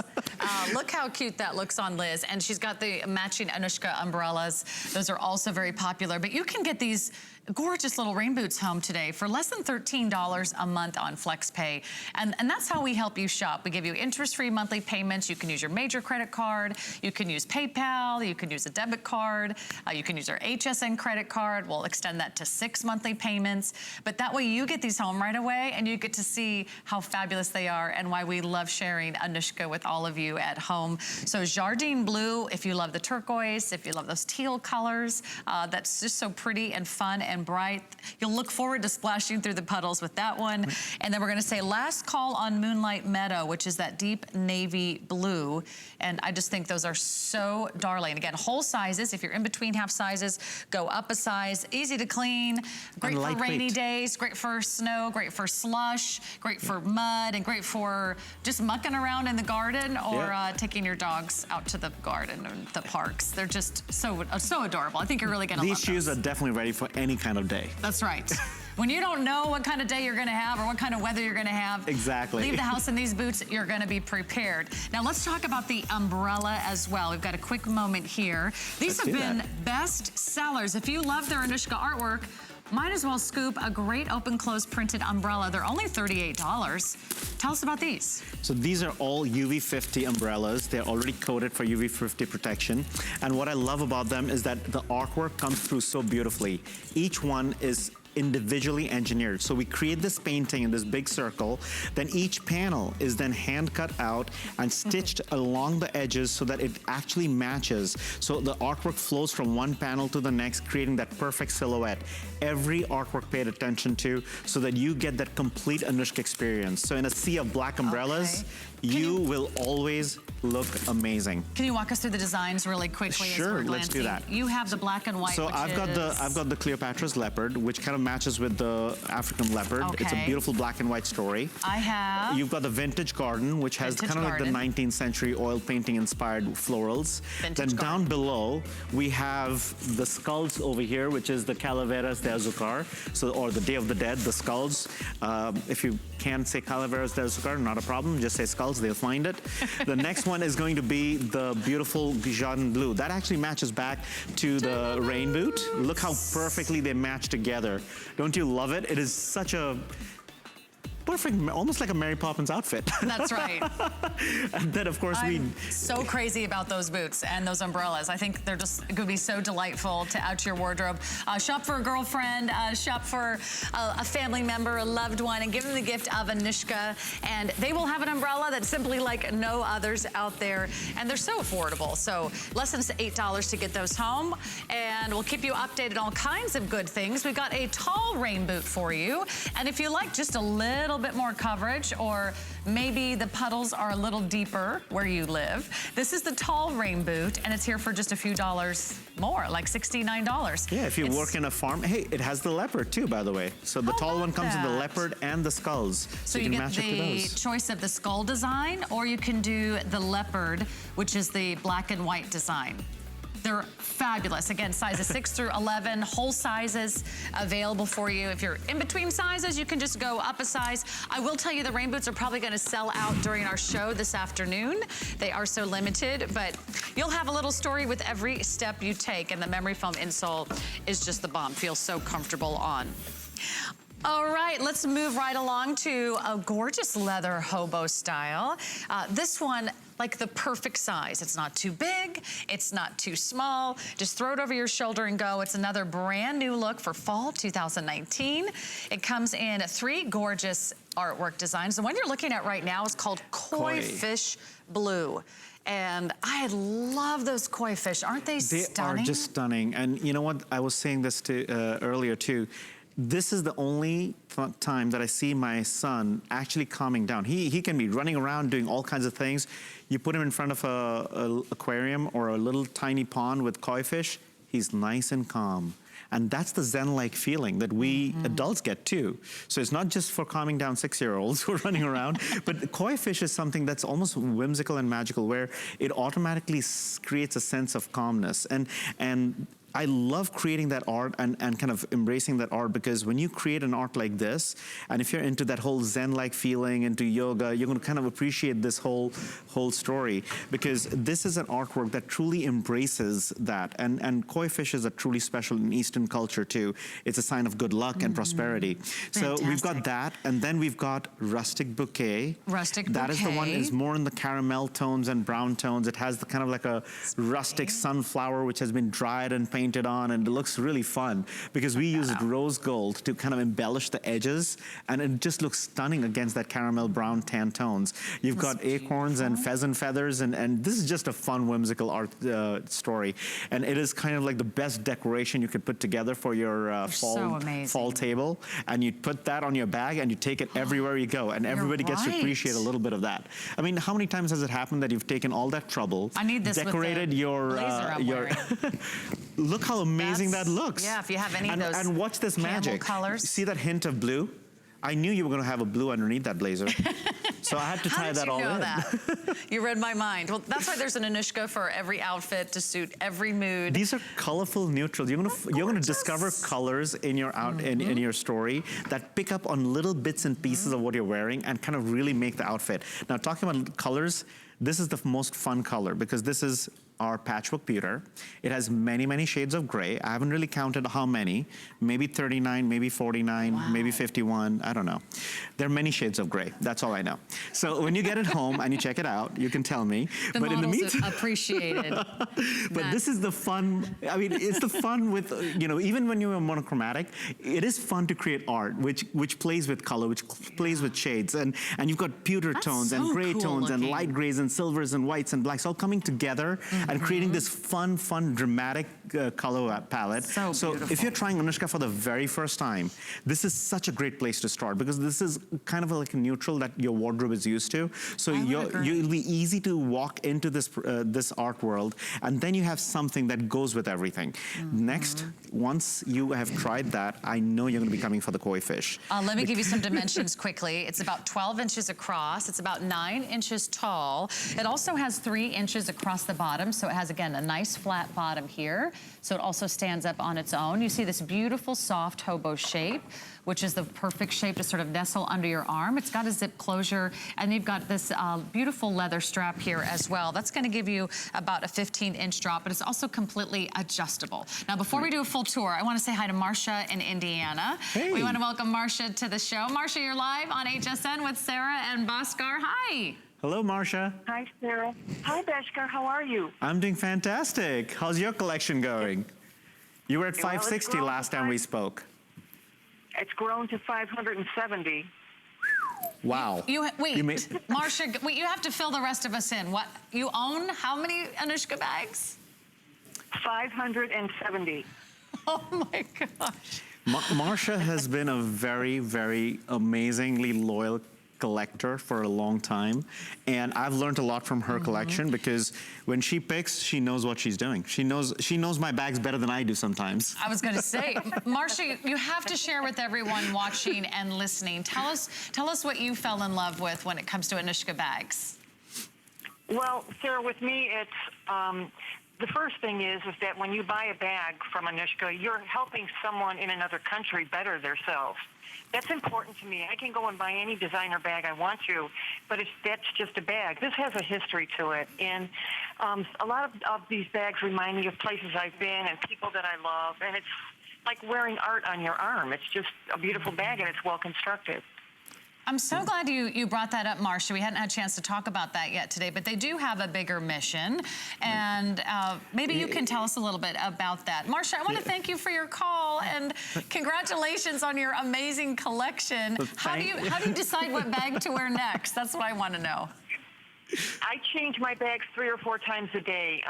Look how cute that looks on Liz. And she's got the matching Anuschka umbrellas. Those are also very popular. But you can get these gorgeous little rain boots home today for less than $13 a month on FlexPay. And that's how we help you shop. We give you interest-free monthly payments. You can use your major credit card. You can use PayPal. You can use a debit card. You can use our HSN credit card. We'll extend that to 6 monthly payments. But that way you get these home right away and you get to see how fabulous they are and why we love sharing Anuschka with all of you at home. So Jardine Blue, if you love the turquoise, if you love those teal colors, that's just so pretty and fun and bright. You'll look forward to splashing through the puddles with that one. And then we're gonna say last call on Moonlight Meadow, which is that deep navy blue. And I just think those are so darling. Again, whole sizes. If you're in between half sizes, go up a size. Easy to clean, great for rainy days, great for snow, great for slush, great for mud, and great for just mucking around in the garden or taking your dogs out to the garden or the parks. They're just so adorable. I think you're really gonna love these shoes are definitely ready for any kind of day. That's right. When you don't know what kind of day you're gonna have or what kind of weather you're gonna have, exactly. Leave the house in these boots, you're gonna be prepared. Now let's talk about the umbrella as well. We've got a quick moment here. These have been best sellers. If you love their Anuschka artwork, might as well scoop a great open-close printed umbrella. They're only $38. Tell us about these. So these are all UV50 umbrellas. They're already coated for UV50 protection. And what I love about them is that the artwork comes through so beautifully. Each one is individually engineered. So we create this painting in this big circle, then each panel is then hand cut out and stitched along the edges so that it actually matches. So the artwork flows from one panel to the next, creating that perfect silhouette. Every artwork paid attention to so that you get that complete Anuschka experience. So in a sea of black umbrellas, you will always look amazing. Can you walk us through the designs really quickly? Sure, let's do that. You have the black and white. So I've got the Cleopatra's leopard, which kind of matches with the African leopard. Okay. It's a beautiful black and white story. I have. You've got the vintage garden, which has kind of like the 19th century oil painting inspired florals. Then down below, we have the skulls over here, which is the Calaveras de Azucar, or the Day of the Dead, the skulls. If you can't say Calaveras de Azucar, not a problem, just say skulls, they'll find it. The next one is going to be the beautiful Jardin Blue. That actually matches back to the rain boot. Look how perfectly they match together. Don't you love it? It is such a perfect, almost like a Mary Poppins outfit. That's right. And then of course I'm so crazy about those boots and those umbrellas. I think they're just going to be so delightful to add to your wardrobe. Shop for a girlfriend, shop for a family member, a loved one, and give them the gift of Anuschka. And they will have an umbrella that's simply like no others out there. And they're so affordable. So less than $8 to get those home. And we'll keep you updated on all kinds of good things. We've got a tall rain boot for you. And if you like just a little bit more coverage, or maybe the puddles are a little deeper where you live, this is the tall rain boot, and it's here for just a few dollars more, like $69. Yeah, if you work in a farm. Hey, it has the leopard too, by the way. So the tall one comes with the leopard and the skulls. So you get the choice of the skull design, or you can do the leopard, which is the black and white design. They're fabulous. Again, sizes 6 through 11, whole sizes available for you. If you're in between sizes, you can just go up a size. I will tell you the rain boots are probably gonna sell out during our show this afternoon. They are so limited, but you'll have a little story with every step you take, and the memory foam insole is just the bomb. Feels so comfortable on. All right, let's move right along to a gorgeous leather hobo style. This one, like the perfect size. It's not too big, it's not too small. Just throw it over your shoulder and go. It's another brand new look for fall 2019. It comes in 3 gorgeous artwork designs. The one you're looking at right now is called Koi Fish Blue. And I love those koi fish. Aren't they stunning? They are just stunning. And you know what? I was saying this to earlier too. This is the only time that I see my son actually calming down. He can be running around doing all kinds of things. You put him in front of a aquarium or a little tiny pond with koi fish, he's nice and calm. And that's the Zen-like feeling that we adults get too. So it's not just for calming down 6-year-olds who are running around, but koi fish is something that's almost whimsical and magical, where it automatically creates a sense of calmness. And I love creating that art and kind of embracing that art, because when you create an art like this, and if you're into that whole Zen-like feeling, into yoga, you're going to kind of appreciate this whole story, because this is an artwork that truly embraces that. And koi fishes are truly special in Eastern culture too. It's a sign of good luck and prosperity. Fantastic. So we've got that, and then we've got Rustic Bouquet. Rustic Bouquet. That is the one is more in the caramel tones and brown tones. It has the kind of like a rustic sunflower which has been dried and painted on, and it looks really fun because we used rose gold to kind of embellish the edges, and it just looks stunning against that caramel brown tan tones. You've got acorns and pheasant feathers, and this is just a fun, whimsical art story. And it is kind of like the best decoration you could put together for your fall table. And you put that on your bag and you take it everywhere you go, and everybody gets to appreciate a little bit of that. I mean, how many times has it happened that you've taken all that trouble, decorated your look how amazing that looks. Yeah, if you have any of those and watch this magic. Colors. See that hint of blue? I knew you were going to have a blue underneath that blazer. So I had to tie that all in. How did you know that? You read my mind. Well, that's why there's an Anuschka for every outfit to suit every mood. These are colorful neutrals. You're going to discover colors in your in your story that pick up on little bits and pieces of what you're wearing and kind of really make the outfit. Now, talking about colors, this is the most fun color because this is our patchwork pewter. It has many, many shades of gray. I haven't really counted how many, maybe 39, maybe 49, maybe 51, I don't know. There are many shades of gray, that's all I know. So when you get it home and you check it out, you can tell me. But in the meantime, appreciated. But this is the fun, I mean, it's the fun with, you know, even when you're monochromatic, it is fun to create art, which plays with color, which plays with shades. And you've got pewter tones and gray tones and light grays and silvers and whites and blacks all coming together and creating this fun, dramatic color palette. So if you're trying Anuschka for the very first time, this is such a great place to start because this is kind of like a neutral that your wardrobe is used to. So you'll be easy to walk into this this art world, and then you have something that goes with everything. Next, once you have tried that, I know you're going to be coming for the koi fish. Let me give you some dimensions quickly. It's about 12 inches across. It's about 9 inches tall. It also has 3 inches across the bottom, so it has, again, a nice flat bottom here. So it also stands up on its own. You see this beautiful soft hobo shape, which is the perfect shape to sort of nestle under your arm. It's got a zip closure, and you've got this beautiful leather strap here as well. That's gonna give you about a 15-inch drop, but it's also completely adjustable. Now, before we do a full tour, I wanna say hi to Marcia in Indiana. Hey. We wanna welcome Marcia to the show. Marcia, you're live on HSN with Sarah and Bhaskar. Hi. Hello, Marcia. Hi, Sarah. Hi, Bhaskar. How are you? I'm doing fantastic. How's your collection going? You were at 560 last time we spoke. It's grown to 570. Wow. Wait, Marcia, wait, you have to fill the rest of us in. What, you own how many Anuschka bags? 570. Oh my gosh. Marcia has been a very, very amazingly loyal collector for a long time, and I've learned a lot from her collection because when she picks, she knows what she's doing. She knows my bags better than I do sometimes. I was going to say, Marcia, you have to share with everyone watching and listening. Tell us what you fell in love with when it comes to Anuschka bags. Well, Sarah, with me, it's the first thing is that when you buy a bag from Anuschka, you're helping someone in another country better themselves. That's important to me. I can go and buy any designer bag I want to, but that's just a bag. This has a history to it, and a lot of these bags remind me of places I've been and people that I love, and like wearing art on your arm. It's just a beautiful bag, and it's well constructed. I'm so glad you brought that up, Marcia. We hadn't had a chance to talk about that yet today, but they do have a bigger mission, and maybe you can tell us a little bit about that. Marcia, I want to thank you for your call, and congratulations on your amazing collection. How do you decide what bag to wear next? That's what I want to know. I change my bags 3 or 4 times a day.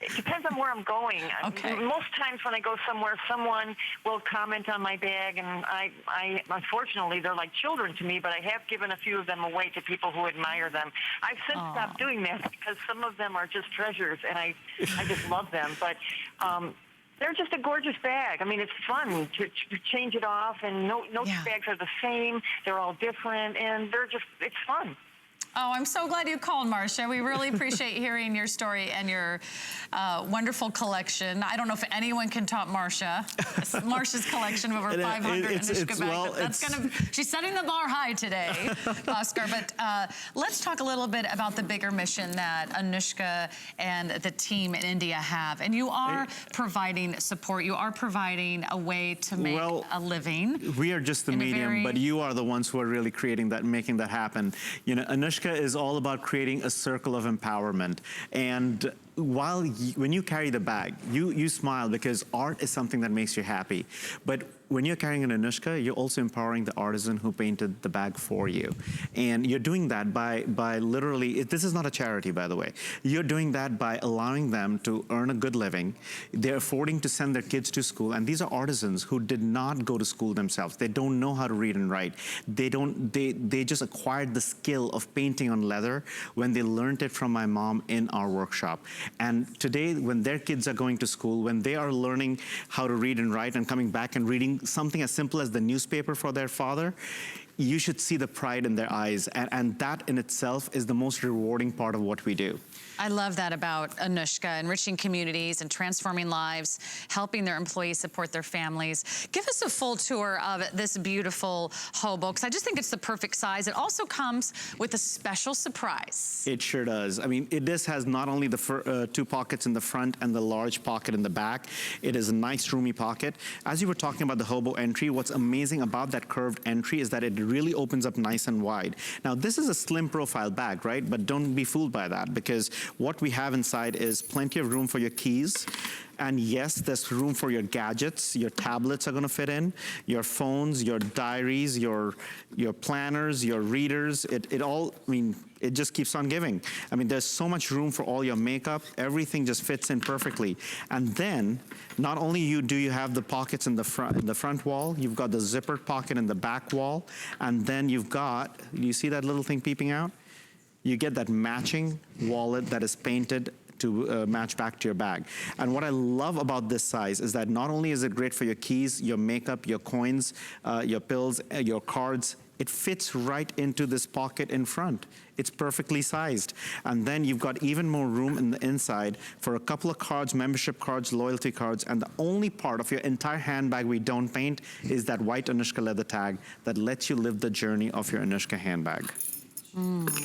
It depends on where I'm going. Okay. Most times when I go somewhere, someone will comment on my bag, and I unfortunately, they're like children to me, but I have given a few of them away to people who admire them. I've since stopped doing that because some of them are just treasures, and I just love them. But they're just a gorgeous bag. I mean, it's fun to change it off, and no two bags are the same. They're all different, and it's fun. Oh, I'm so glad you called, Marcia. We really appreciate hearing your story and your wonderful collection. I don't know if anyone can top Marcia. Marcia's collection of over 500 Anuschka bags. She's setting the bar high today, Oscar. But let's talk a little bit about the bigger mission that Anuschka and the team in India have. And you are providing support. You are providing a way to make a living. We are just the medium, but you are the ones who are really creating that, making that happen. You know, Anuschka is all about creating a circle of empowerment. And when you carry the bag, you smile because art is something that makes you happy. But when you're carrying an Anuschka, you're also empowering the artisan who painted the bag for you. And you're doing that by literally, this is not a charity, by the way. You're doing that by allowing them to earn a good living. They're affording to send their kids to school. And these are artisans who did not go to school themselves. They don't know how to read and write. They just acquired the skill of painting on leather when they learned it from my mom in our workshop. And today, when their kids are going to school, when they are learning how to read and write and coming back and reading something as simple as the newspaper for their father, you should see the pride in their eyes. And that in itself is the most rewarding part of what we do. I love that about Anuschka, enriching communities and transforming lives, helping their employees support their families. Give us a full tour of this beautiful hobo, because I just think it's the perfect size. It also comes with a special surprise. It sure does. I mean, this has not only the 2 pockets in the front and the large pocket in the back. It is a nice roomy pocket. As you were talking about the hobo entry, what's amazing about that curved entry is that it really opens up nice and wide. Now, this is a slim profile bag, right? But don't be fooled by that, because what we have inside is plenty of room for your keys. And yes, there's room for your gadgets. Your tablets are gonna fit in, your phones, your diaries, your planners, your readers. It all, I mean, it just keeps on giving. I mean, there's so much room for all your makeup. Everything just fits in perfectly. And then, not only do you have the pockets in the front wall, you've got the zippered pocket in the back wall, and then you've got, you see that little thing peeping out? You get that matching wallet that is painted to match back to your bag. And what I love about this size is that not only is it great for your keys, your makeup, your coins, your pills, your cards, it fits right into this pocket in front. It's perfectly sized. And then you've got even more room in the inside for a couple of cards, membership cards, loyalty cards, and the only part of your entire handbag we don't paint is that white Anuschka leather tag that lets you live the journey of your Anuschka handbag.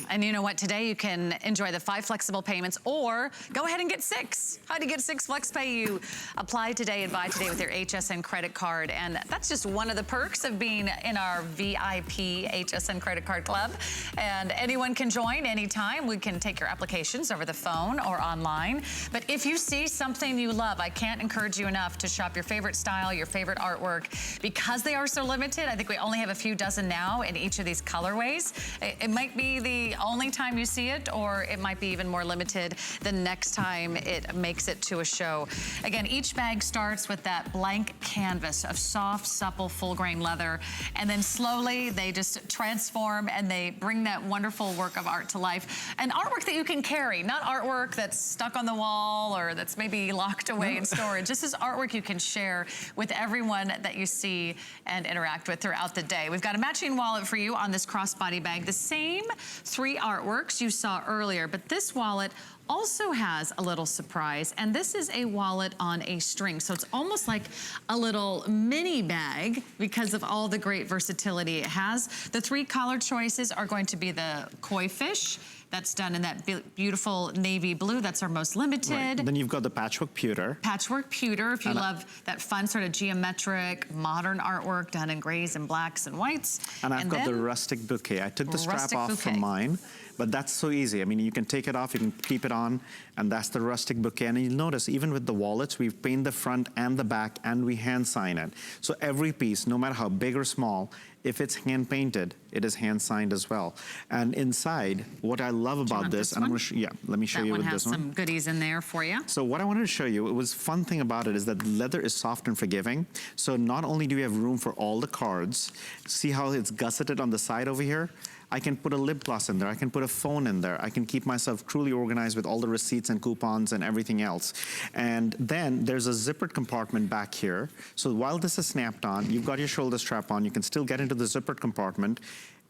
And you know what? Today you can enjoy the 5 flexible payments, or go ahead and get 6. How do you get 6 flex pay? You apply today and buy today with your HSN credit card. And that's just one of the perks of being in our VIP HSN credit card club. And anyone can join anytime. We can take your applications over the phone or online. But if you see something you love, I can't encourage you enough to shop your favorite style, your favorite artwork. Because they are so limited, I think we only have a few dozen now in each of these colorways. It might be the only time you see it, or it might be even more limited the next time it makes it to a show. Again, each bag starts with that blank canvas of soft, supple, full-grain leather, and then slowly they just transform and they bring that wonderful work of art to life. And artwork that you can carry, not artwork that's stuck on the wall or that's maybe locked away in storage. This is artwork you can share with everyone that you see and interact with throughout the day. We've got a matching wallet for you on this crossbody bag. The same 3 artworks you saw earlier, but this wallet also has a little surprise, and this is a wallet on a string. So it's almost like a little mini bag because of all the great versatility it has. The 3 color choices are going to be the koi fish. That's done in that beautiful navy blue. That's our most limited. Right. Then you've got the patchwork pewter. Patchwork pewter, if you love that fun sort of geometric, modern artwork done in grays and blacks and whites. And I've got the rustic bouquet. I took the strap off from mine, but that's so easy. I mean, you can take it off, you can keep it on, and that's the rustic bouquet. And you'll notice, even with the wallets, we've painted the front and the back, and we hand sign it. So every piece, no matter how big or small, if it's hand painted, it is hand signed as well. And inside, what I love about this, and I'm gonna let me show you with this one. That one has some goodies in there for you. So what I wanted to show you, it was fun thing about it is that the leather is soft and forgiving. So not only do we have room for all the cards, see how it's gusseted on the side over here? I can put a lip gloss in there. I can put a phone in there. I can keep myself truly organized with all the receipts and coupons and everything else. And then there's a zippered compartment back here. So while this is snapped on, you've got your shoulder strap on. You can still get into the zippered compartment,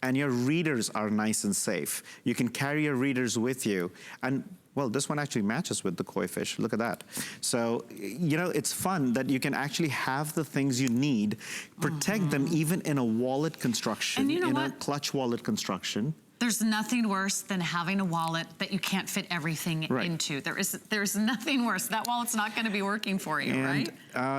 and your readers are nice and safe. You can carry your readers with you. And well, this one actually matches with the koi fish. Look at that. So, you know, it's fun that you can actually have the things you need, protect them even in a wallet construction, and you know a clutch wallet construction. There's nothing worse than having a wallet that you can't fit everything into. There's nothing worse. That wallet's not going to be working for you, right?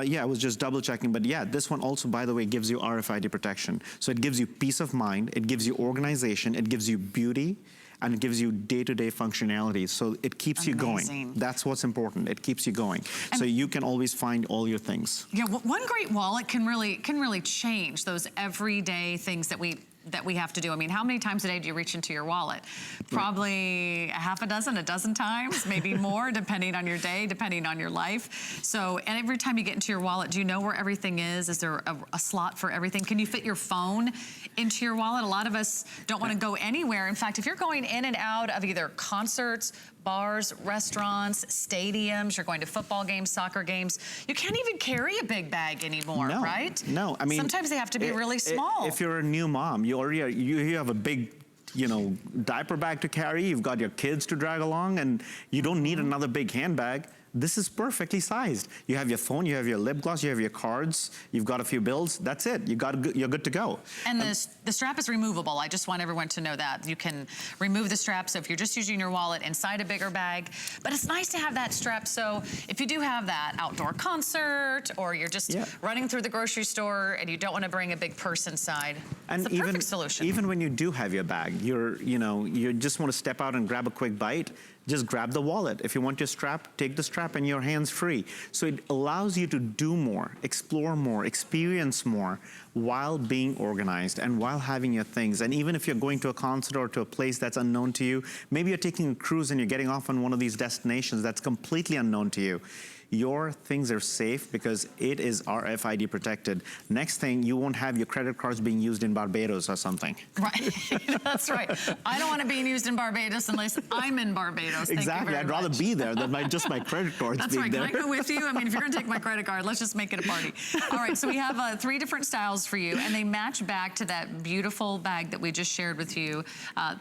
Yeah, I was just double checking, but yeah, this one also, by the way, gives you RFID protection. So it gives you peace of mind, it gives you organization, it gives you beauty, and it gives you day-to-day functionality. So it keeps you going. That's what's important. It keeps you going. And so you can always find all your things. Yeah, one great wallet can really change those everyday things that we have to do. I mean, how many times a day do you reach into your wallet? Probably a dozen times, maybe more, depending on your day, depending on your life. So, and every time you get into your wallet, do you know where everything is? Is there a slot for everything? Can you fit your phone into your wallet? A lot of us don't want to go anywhere. In fact, if you're going in and out of either concerts, bars, restaurants, stadiums, you're going to football games, soccer games, you can't even carry a big bag anymore, right? No, I mean, sometimes they have to be really small. If you're a new mom, you have a big, you know, diaper bag to carry, you've got your kids to drag along, and you don't need another big handbag. This is perfectly sized. You have your phone, you have your lip gloss, you have your cards, you've got a few bills, that's it. You're good to go. And the strap is removable. I just want everyone to know that. You can remove the strap, so if you're just using your wallet inside a bigger bag, but it's nice to have that strap, so if you do have that outdoor concert, or you're just running through the grocery store and you don't want to bring a big purse inside, it's the perfect solution. Even when you do have your bag, you just want to step out and grab a quick bite, just grab the wallet. If you want your strap, take the strap and your hands free. So it allows you to do more, explore more, experience more while being organized and while having your things. And even if you're going to a concert or to a place that's unknown to you, maybe you're taking a cruise and you're getting off on one of these destinations that's completely unknown to you. Your things are safe because it is RFID protected. Next thing, you won't have your credit cards being used in Barbados or something. Right, that's right. I don't want it being used in Barbados unless I'm in Barbados. Exactly, I'd rather be there than just my credit cards being there. That's right, can I go with you? I mean, if you're gonna take my credit card, let's just make it a party. All right, so we have 3 different styles for you, and they match back to that beautiful bag that we just shared with you.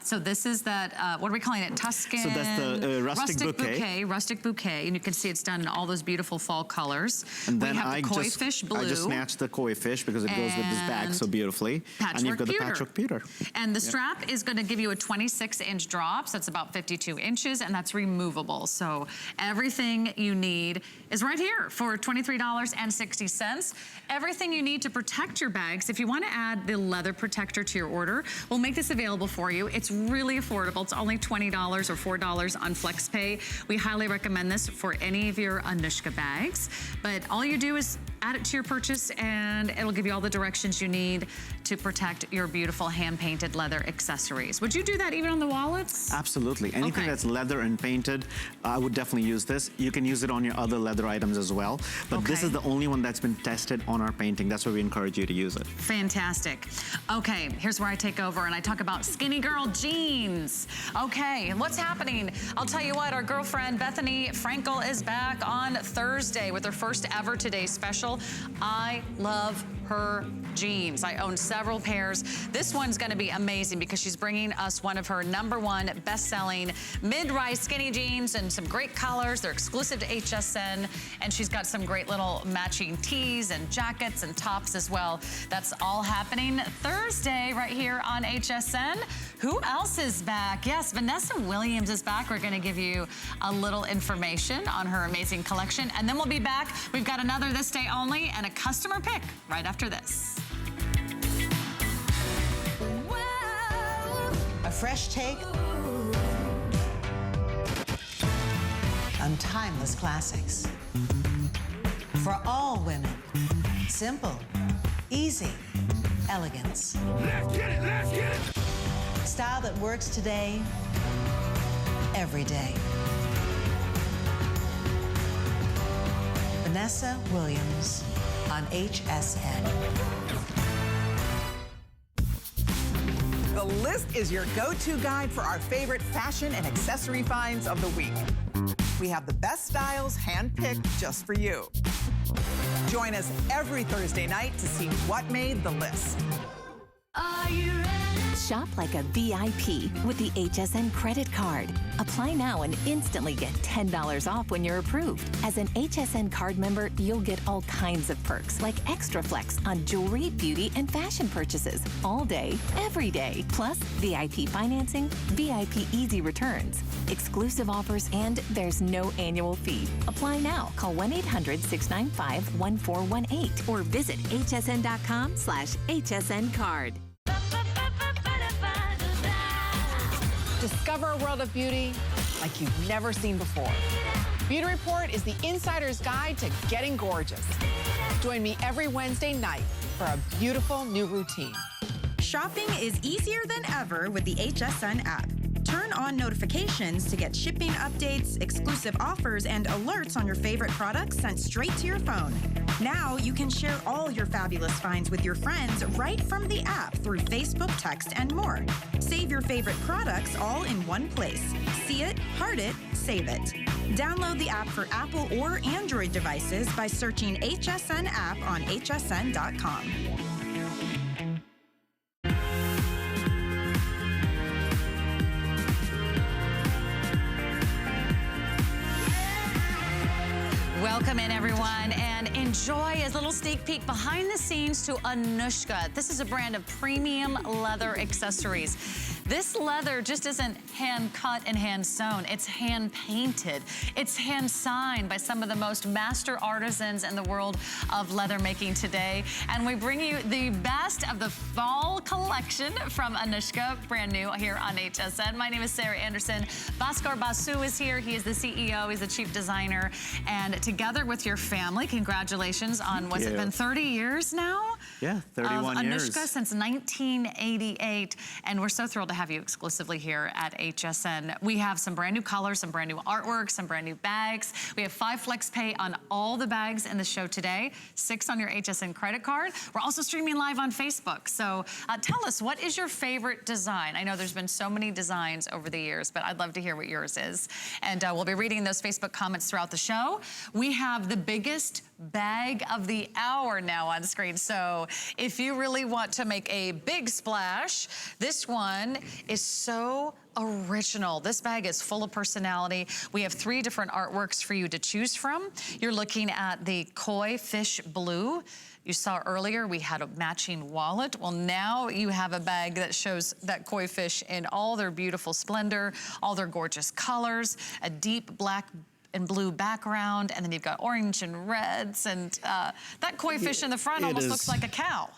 So this is that, what are we calling it? Tuscan? So that's the rustic bouquet. Rustic bouquet, and you can see it's done in all those beautiful fall colors. And then we have the koi fish blue. I just matched the koi fish because it goes with this bag so beautifully. And you've got the patchwork pewter. And the strap is going to give you a 26-inch drop, so that's about 52 inches, and that's removable. So everything you need is right here for $23.60. Everything you need to protect your bags. If you want to add the leather protector to your order, we'll make this available for you. It's really affordable. It's only $20 or $4 on FlexPay. We highly recommend this for any of your Anuschka bags. But all you do is add it to your purchase and it'll give you all the directions you need to protect your beautiful hand-painted leather accessories. Would you do that even on the wallets? Absolutely. Anything that's leather and painted, I would definitely use this. You can use it on your other leather items as well. But this is the only one that's been tested on our painting. That's why we encourage you to use it. Fantastic. Okay, here's where I take over and I talk about skinny girl jeans. Okay, what's happening? I'll tell you what, our girlfriend Bethany Frankel is back on Thursday with her first ever Today Special. I love her jeans. I own several pairs. This one's gonna be amazing because she's bringing us one of her #1 best-selling mid-rise skinny jeans and some great colors. They're exclusive to HSN, and she's got some great little matching tees and jackets and tops as well. That's all happening Thursday right here on HSN. Who else is back? Yes, Vanessa Williams is back. We're gonna give you a little information on her amazing collection, and then we'll be back. We've got another This Day Only and a customer pick right after this. A fresh take on timeless classics. For all women, simple, easy, elegance. Let's get it, let's get it! Style that works today, every day. Vanessa Williams on HSN. The List is your go-to guide for our favorite fashion and accessory finds of the week. We have the best styles handpicked just for you. Join us every Thursday night to see what made the list. Are you ready? Shop like a VIP with the HSN credit card. Apply now and instantly get $10 off when you're approved. As an HSN card member, you'll get all kinds of perks like extra flex on jewelry, beauty, and fashion purchases all day, every day. Plus, VIP financing, VIP easy returns, exclusive offers, and there's no annual fee. Apply now. Call 1-800-695-1418 or visit hsn.com/HSN card. Discover a world of beauty like you've never seen before. Beauty Report is the insider's guide to getting gorgeous. Join me every Wednesday night for a beautiful new routine. Shopping is easier than ever with the HSN app. Turn on notifications to get shipping updates, exclusive offers, and alerts on your favorite products sent straight to your phone. Now you can share all your fabulous finds with your friends right from the app through Facebook, text, and more. Save your favorite products all in one place. See it, heart it, save it. Download the app for Apple or Android devices by searching HSN app on hsn.com. Welcome in, everyone, and enjoy a little sneak peek behind the scenes to Anuschka. This is a brand of premium leather accessories. This leather just isn't hand cut and hand sewn. It's hand painted. It's hand signed by some of the most master artisans in the world of leather making today. And we bring you the best of the fall collection from Anuschka, brand new here on HSN. My name is Sarah Anderson. Bhaskar Basu is here. He is the CEO. He's the chief designer. And together with your family, congratulations on, what's it been, 30 years now? Yeah, 31 years. Anuschka since 1988. And we're so thrilled to have you exclusively here at HSN. We have some brand new colors, some brand new artwork, some brand new bags. We have 5 flex pay on all the bags in the show today, 6 on your HSN credit card. We're also streaming live on Facebook. So tell us, what is your favorite design? I know there's been so many designs over the years, but I'd love to hear what yours is. And we'll be reading those Facebook comments throughout the show. We have the biggest bag of the hour now on screen. So if you really want to make a big splash, this one is so original. This bag is full of personality. We have 3 different artworks for you to choose from. You're looking at the koi fish blue. You saw earlier we had a matching wallet. Well, now you have a bag that shows that koi fish in all their beautiful splendor, all their gorgeous colors, a deep black and blue background, and then you've got orange and reds, and that koi fish in the front almost looks like a cow.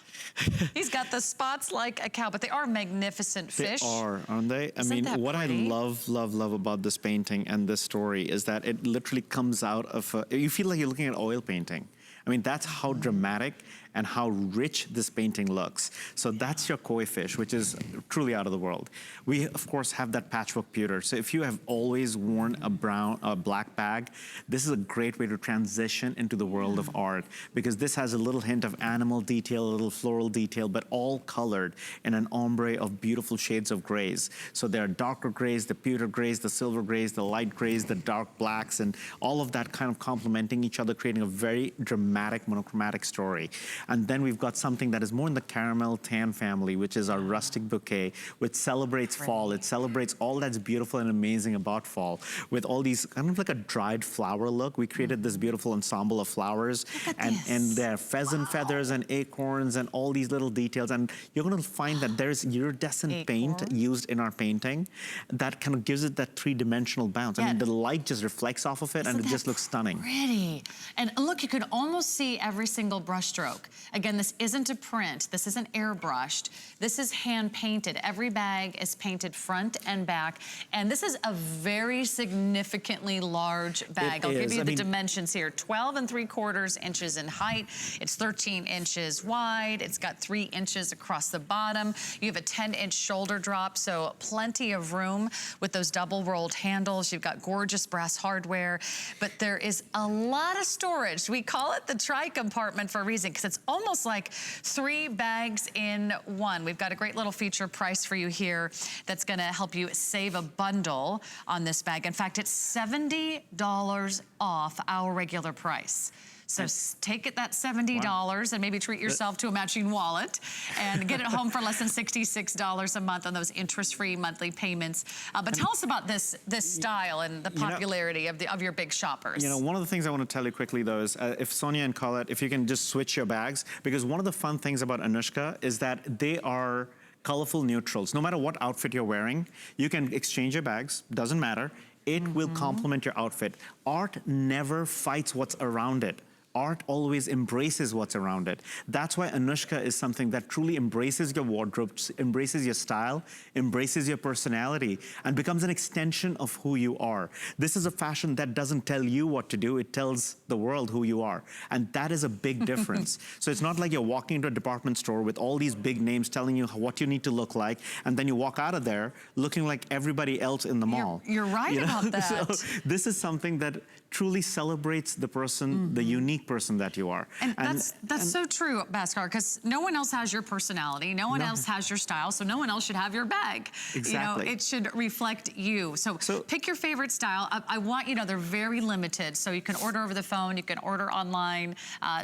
He's got the spots like a cow, but they are magnificent fish. They are, aren't they? I mean, what I love about this painting and this story is that it literally comes out of, you feel like you're looking at oil painting. I mean, that's how dramatic and how rich this painting looks. So that's your koi fish, which is truly out of the world. We, of course, have that patchwork pewter. So if you have always worn a black bag, this is a great way to transition into the world of art, because this has a little hint of animal detail, a little floral detail, but all colored in an ombre of beautiful shades of grays. So there are darker grays, the pewter grays, the silver grays, the light grays, the dark blacks, and all of that kind of complementing each other, creating a very dramatic, monochromatic story. And then we've got something that is more in the caramel tan family, which is our rustic bouquet, which celebrates fall. It celebrates all that's beautiful and amazing about fall. With all these, kind of like a dried flower look, we created this beautiful ensemble of flowers. And there are pheasant feathers and acorns and all these little details. And you're gonna find that there's iridescent paint used in our painting that kind of gives it that three-dimensional bounce. I mean, the light just reflects off of it and it just looks stunning. Pretty. And look, you can almost see every single brush stroke. Again, this isn't a print. This isn't airbrushed. This is hand painted. Every bag is painted front and back. And this is a very significantly large bag. I'll give you the dimensions here. 12 3/4 inches in height. It's 13 inches wide. It's got 3 inches across the bottom. You have a 10-inch shoulder drop, so plenty of room with those double rolled handles. You've got gorgeous brass hardware, but there is a lot of storage. We call it the tri-compartment for a reason, because it's almost like 3 bags in one. We've got a great little feature price for you here that's gonna help you save a bundle on this bag. In fact, it's $70 off our regular price. So take it that $70 and maybe treat yourself to a matching wallet and get it home for less than $66 a month on those interest-free monthly payments. But tell us about this style and the popularity of your big shoppers. You know, one of the things I want to tell you quickly though is if Sonia and Colette, if you can just switch your bags, because one of the fun things about Anuschka is that they are colorful neutrals. No matter what outfit you're wearing, you can exchange your bags, doesn't matter. It will complement your outfit. Art never fights what's around it. Art always embraces what's around it. That's why Anuschka is something that truly embraces your wardrobe, embraces your style, embraces your personality, and becomes an extension of who you are. This is a fashion that doesn't tell you what to do, it tells the world who you are. And that is a big difference. So it's not like you're walking into a department store with all these big names telling you what you need to look like, and then you walk out of there looking like everybody else in the mall. You're right about that. So this is something that truly celebrates the person, the unique person that you are. And that's so true, Bhaskar, because no one else has your personality, no one else has your style, so no one else should have your bag. Exactly. You know, it should reflect you. So pick your favorite style. I want you to know they're very limited, so you can order over the phone, you can order online,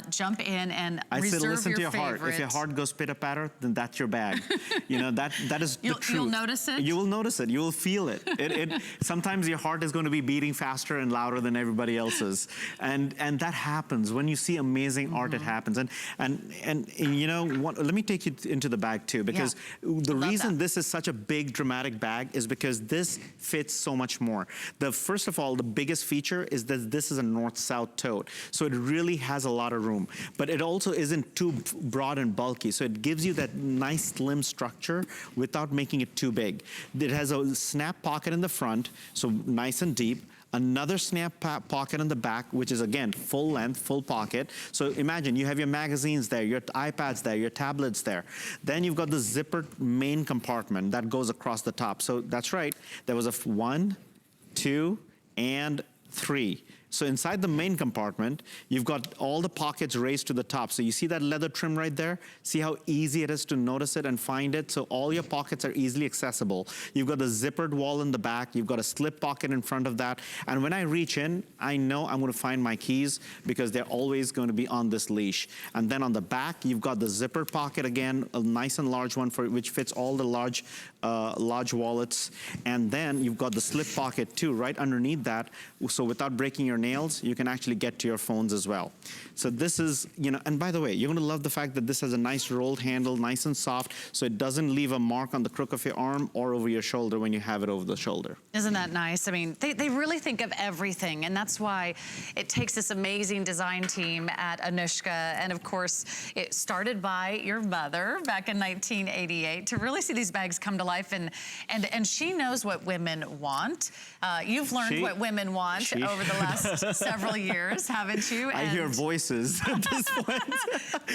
jump in and reserve your listen to your favorite. heart. If your heart goes pitter-patter, then that's your bag. You know, that is the truth. You'll notice it? You will notice it. You will feel it. Sometimes your heart is going to be beating faster and louder than everybody else's. And that happens. When you see amazing art, it happens. And you know, let me take you into the bag too, because the reason this is such a big dramatic bag is because this fits so much more. First of all, the biggest feature is that this is a north-south tote. So it really has a lot of room, but it also isn't too broad and bulky. So it gives you that nice slim structure without making it too big. It has a snap pocket in the front, so nice and deep. Another snap pocket in the back, which is again, full length, full pocket. So imagine you have your magazines there, your iPads there, your tablets there. Then you've got the zippered main compartment that goes across the top. So that's right, there was a 1, 2, and 3. So inside the main compartment, you've got all the pockets raised to the top. So you see that leather trim right there? See how easy it is to notice it and find it? So all your pockets are easily accessible. You've got the zippered wall in the back. You've got a slip pocket in front of that. And when I reach in, I know I'm going to find my keys because they're always going to be on this leash. And then on the back, you've got the zippered pocket again, a nice and large one which fits all the large wallets. And then you've got the slip pocket too, right underneath that. So without breaking your nails, you can actually get to your phones as well. So this is, you know, and by the way, you're going to love the fact that this has a nice rolled handle, nice and soft, so it doesn't leave a mark on the crook of your arm or over your shoulder when you have it over the shoulder. Isn't that nice? I mean, they really think of everything, and that's why it takes this amazing design team at Anuschka, and of course, it started by your mother back in 1988 to really see these bags come to life, and she knows what women want. You've learned what women want over the last several years, haven't you? I hear voices at this point.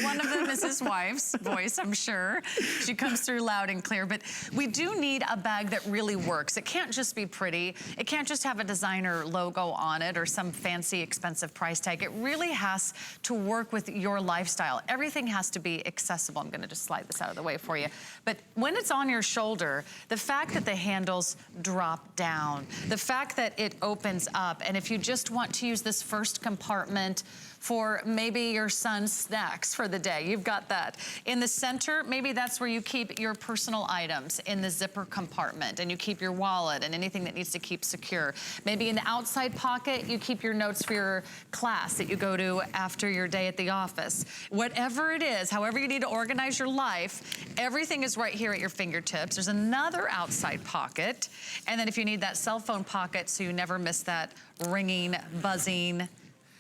One of them is his wife's voice, I'm sure. She comes through loud and clear, but we do need a bag that really works. It can't just be pretty. It can't just have a designer logo on it or some fancy, expensive price tag. It really has to work with your lifestyle. Everything has to be accessible. I'm gonna just slide this out of the way for you. But when it's on your shoulder, the fact that the handles drop down, the fact that it opens up, and if you just want to use this first compartment for maybe your son's snacks for the day. You've got that. In the center, maybe that's where you keep your personal items in the zipper compartment, and you keep your wallet and anything that needs to keep secure. Maybe in the outside pocket, you keep your notes for your class that you go to after your day at the office. Whatever it is, however you need to organize your life, everything is right here at your fingertips. There's another outside pocket, and then if you need that cell phone pocket so you never miss that ringing, buzzing,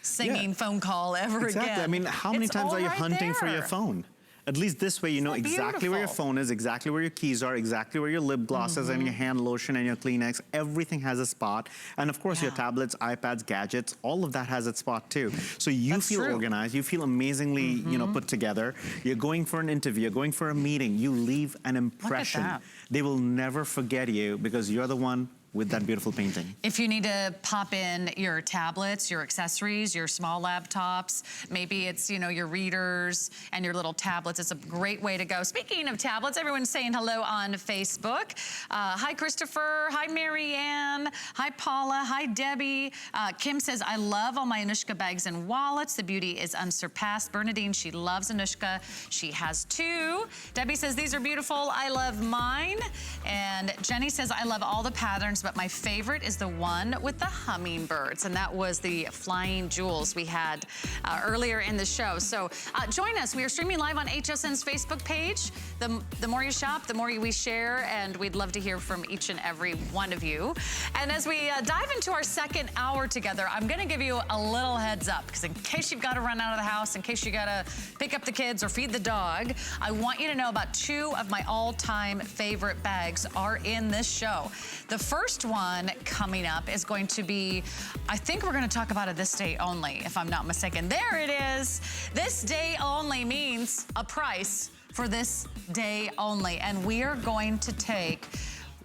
singing phone call ever again. Exactly. I mean, how many times are you hunting for your phone? At least this way you know exactly where your phone is, exactly where your keys are, exactly where your lip gloss is, and your hand lotion and your Kleenex. Everything has a spot. And of course your tablets, iPads, gadgets, all of that has its spot too. So you feel organized, you feel amazingly, you know, put together. You're going for an interview, you're going for a meeting, you leave an impression. They will never forget you because you're the one with that beautiful painting. If you need to pop in your tablets, your accessories, your small laptops, maybe it's, you know, your readers and your little tablets, it's a great way to go. Speaking of tablets, everyone's saying hello on Facebook. Hi, Christopher. Hi, Marianne. Hi, Paula. Hi, Debbie. Kim says, I love all my Anuschka bags and wallets. The beauty is unsurpassed. Bernadine, she loves Anuschka. She has 2. Debbie says, these are beautiful. I love mine. And Jenny says, I love all the patterns, but my favorite is the one with the hummingbirds, and that was the flying jewels we had earlier in the show. So join us. We are streaming live on HSN's Facebook page. The more you shop, the more we share, and we'd love to hear from each and every one of you. And as we dive into our second hour together, I'm gonna give you a little heads up, because in case you've got to run out of the house, in case you gotta pick up the kids or feed the dog, I want you to know about 2 of my all-time favorite bags are in this show. The first one coming up is going to be, I think we're going to talk about it this day only, if I'm not mistaken. There it is. This day only means a price for this day only. And we are going to take,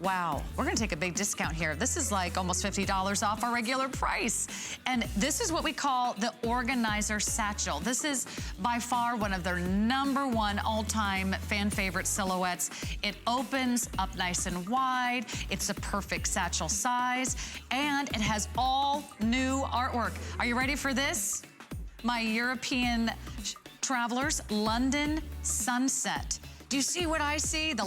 wow, we're gonna take a big discount here. This is like almost $50 off our regular price. And this is what we call the Organizer Satchel. This is by far one of their #1 all-time fan favorite silhouettes. It opens up nice and wide. It's a perfect satchel size, and it has all new artwork. Are you ready for this? My European travelers, London Sunset. Do you see what I see? The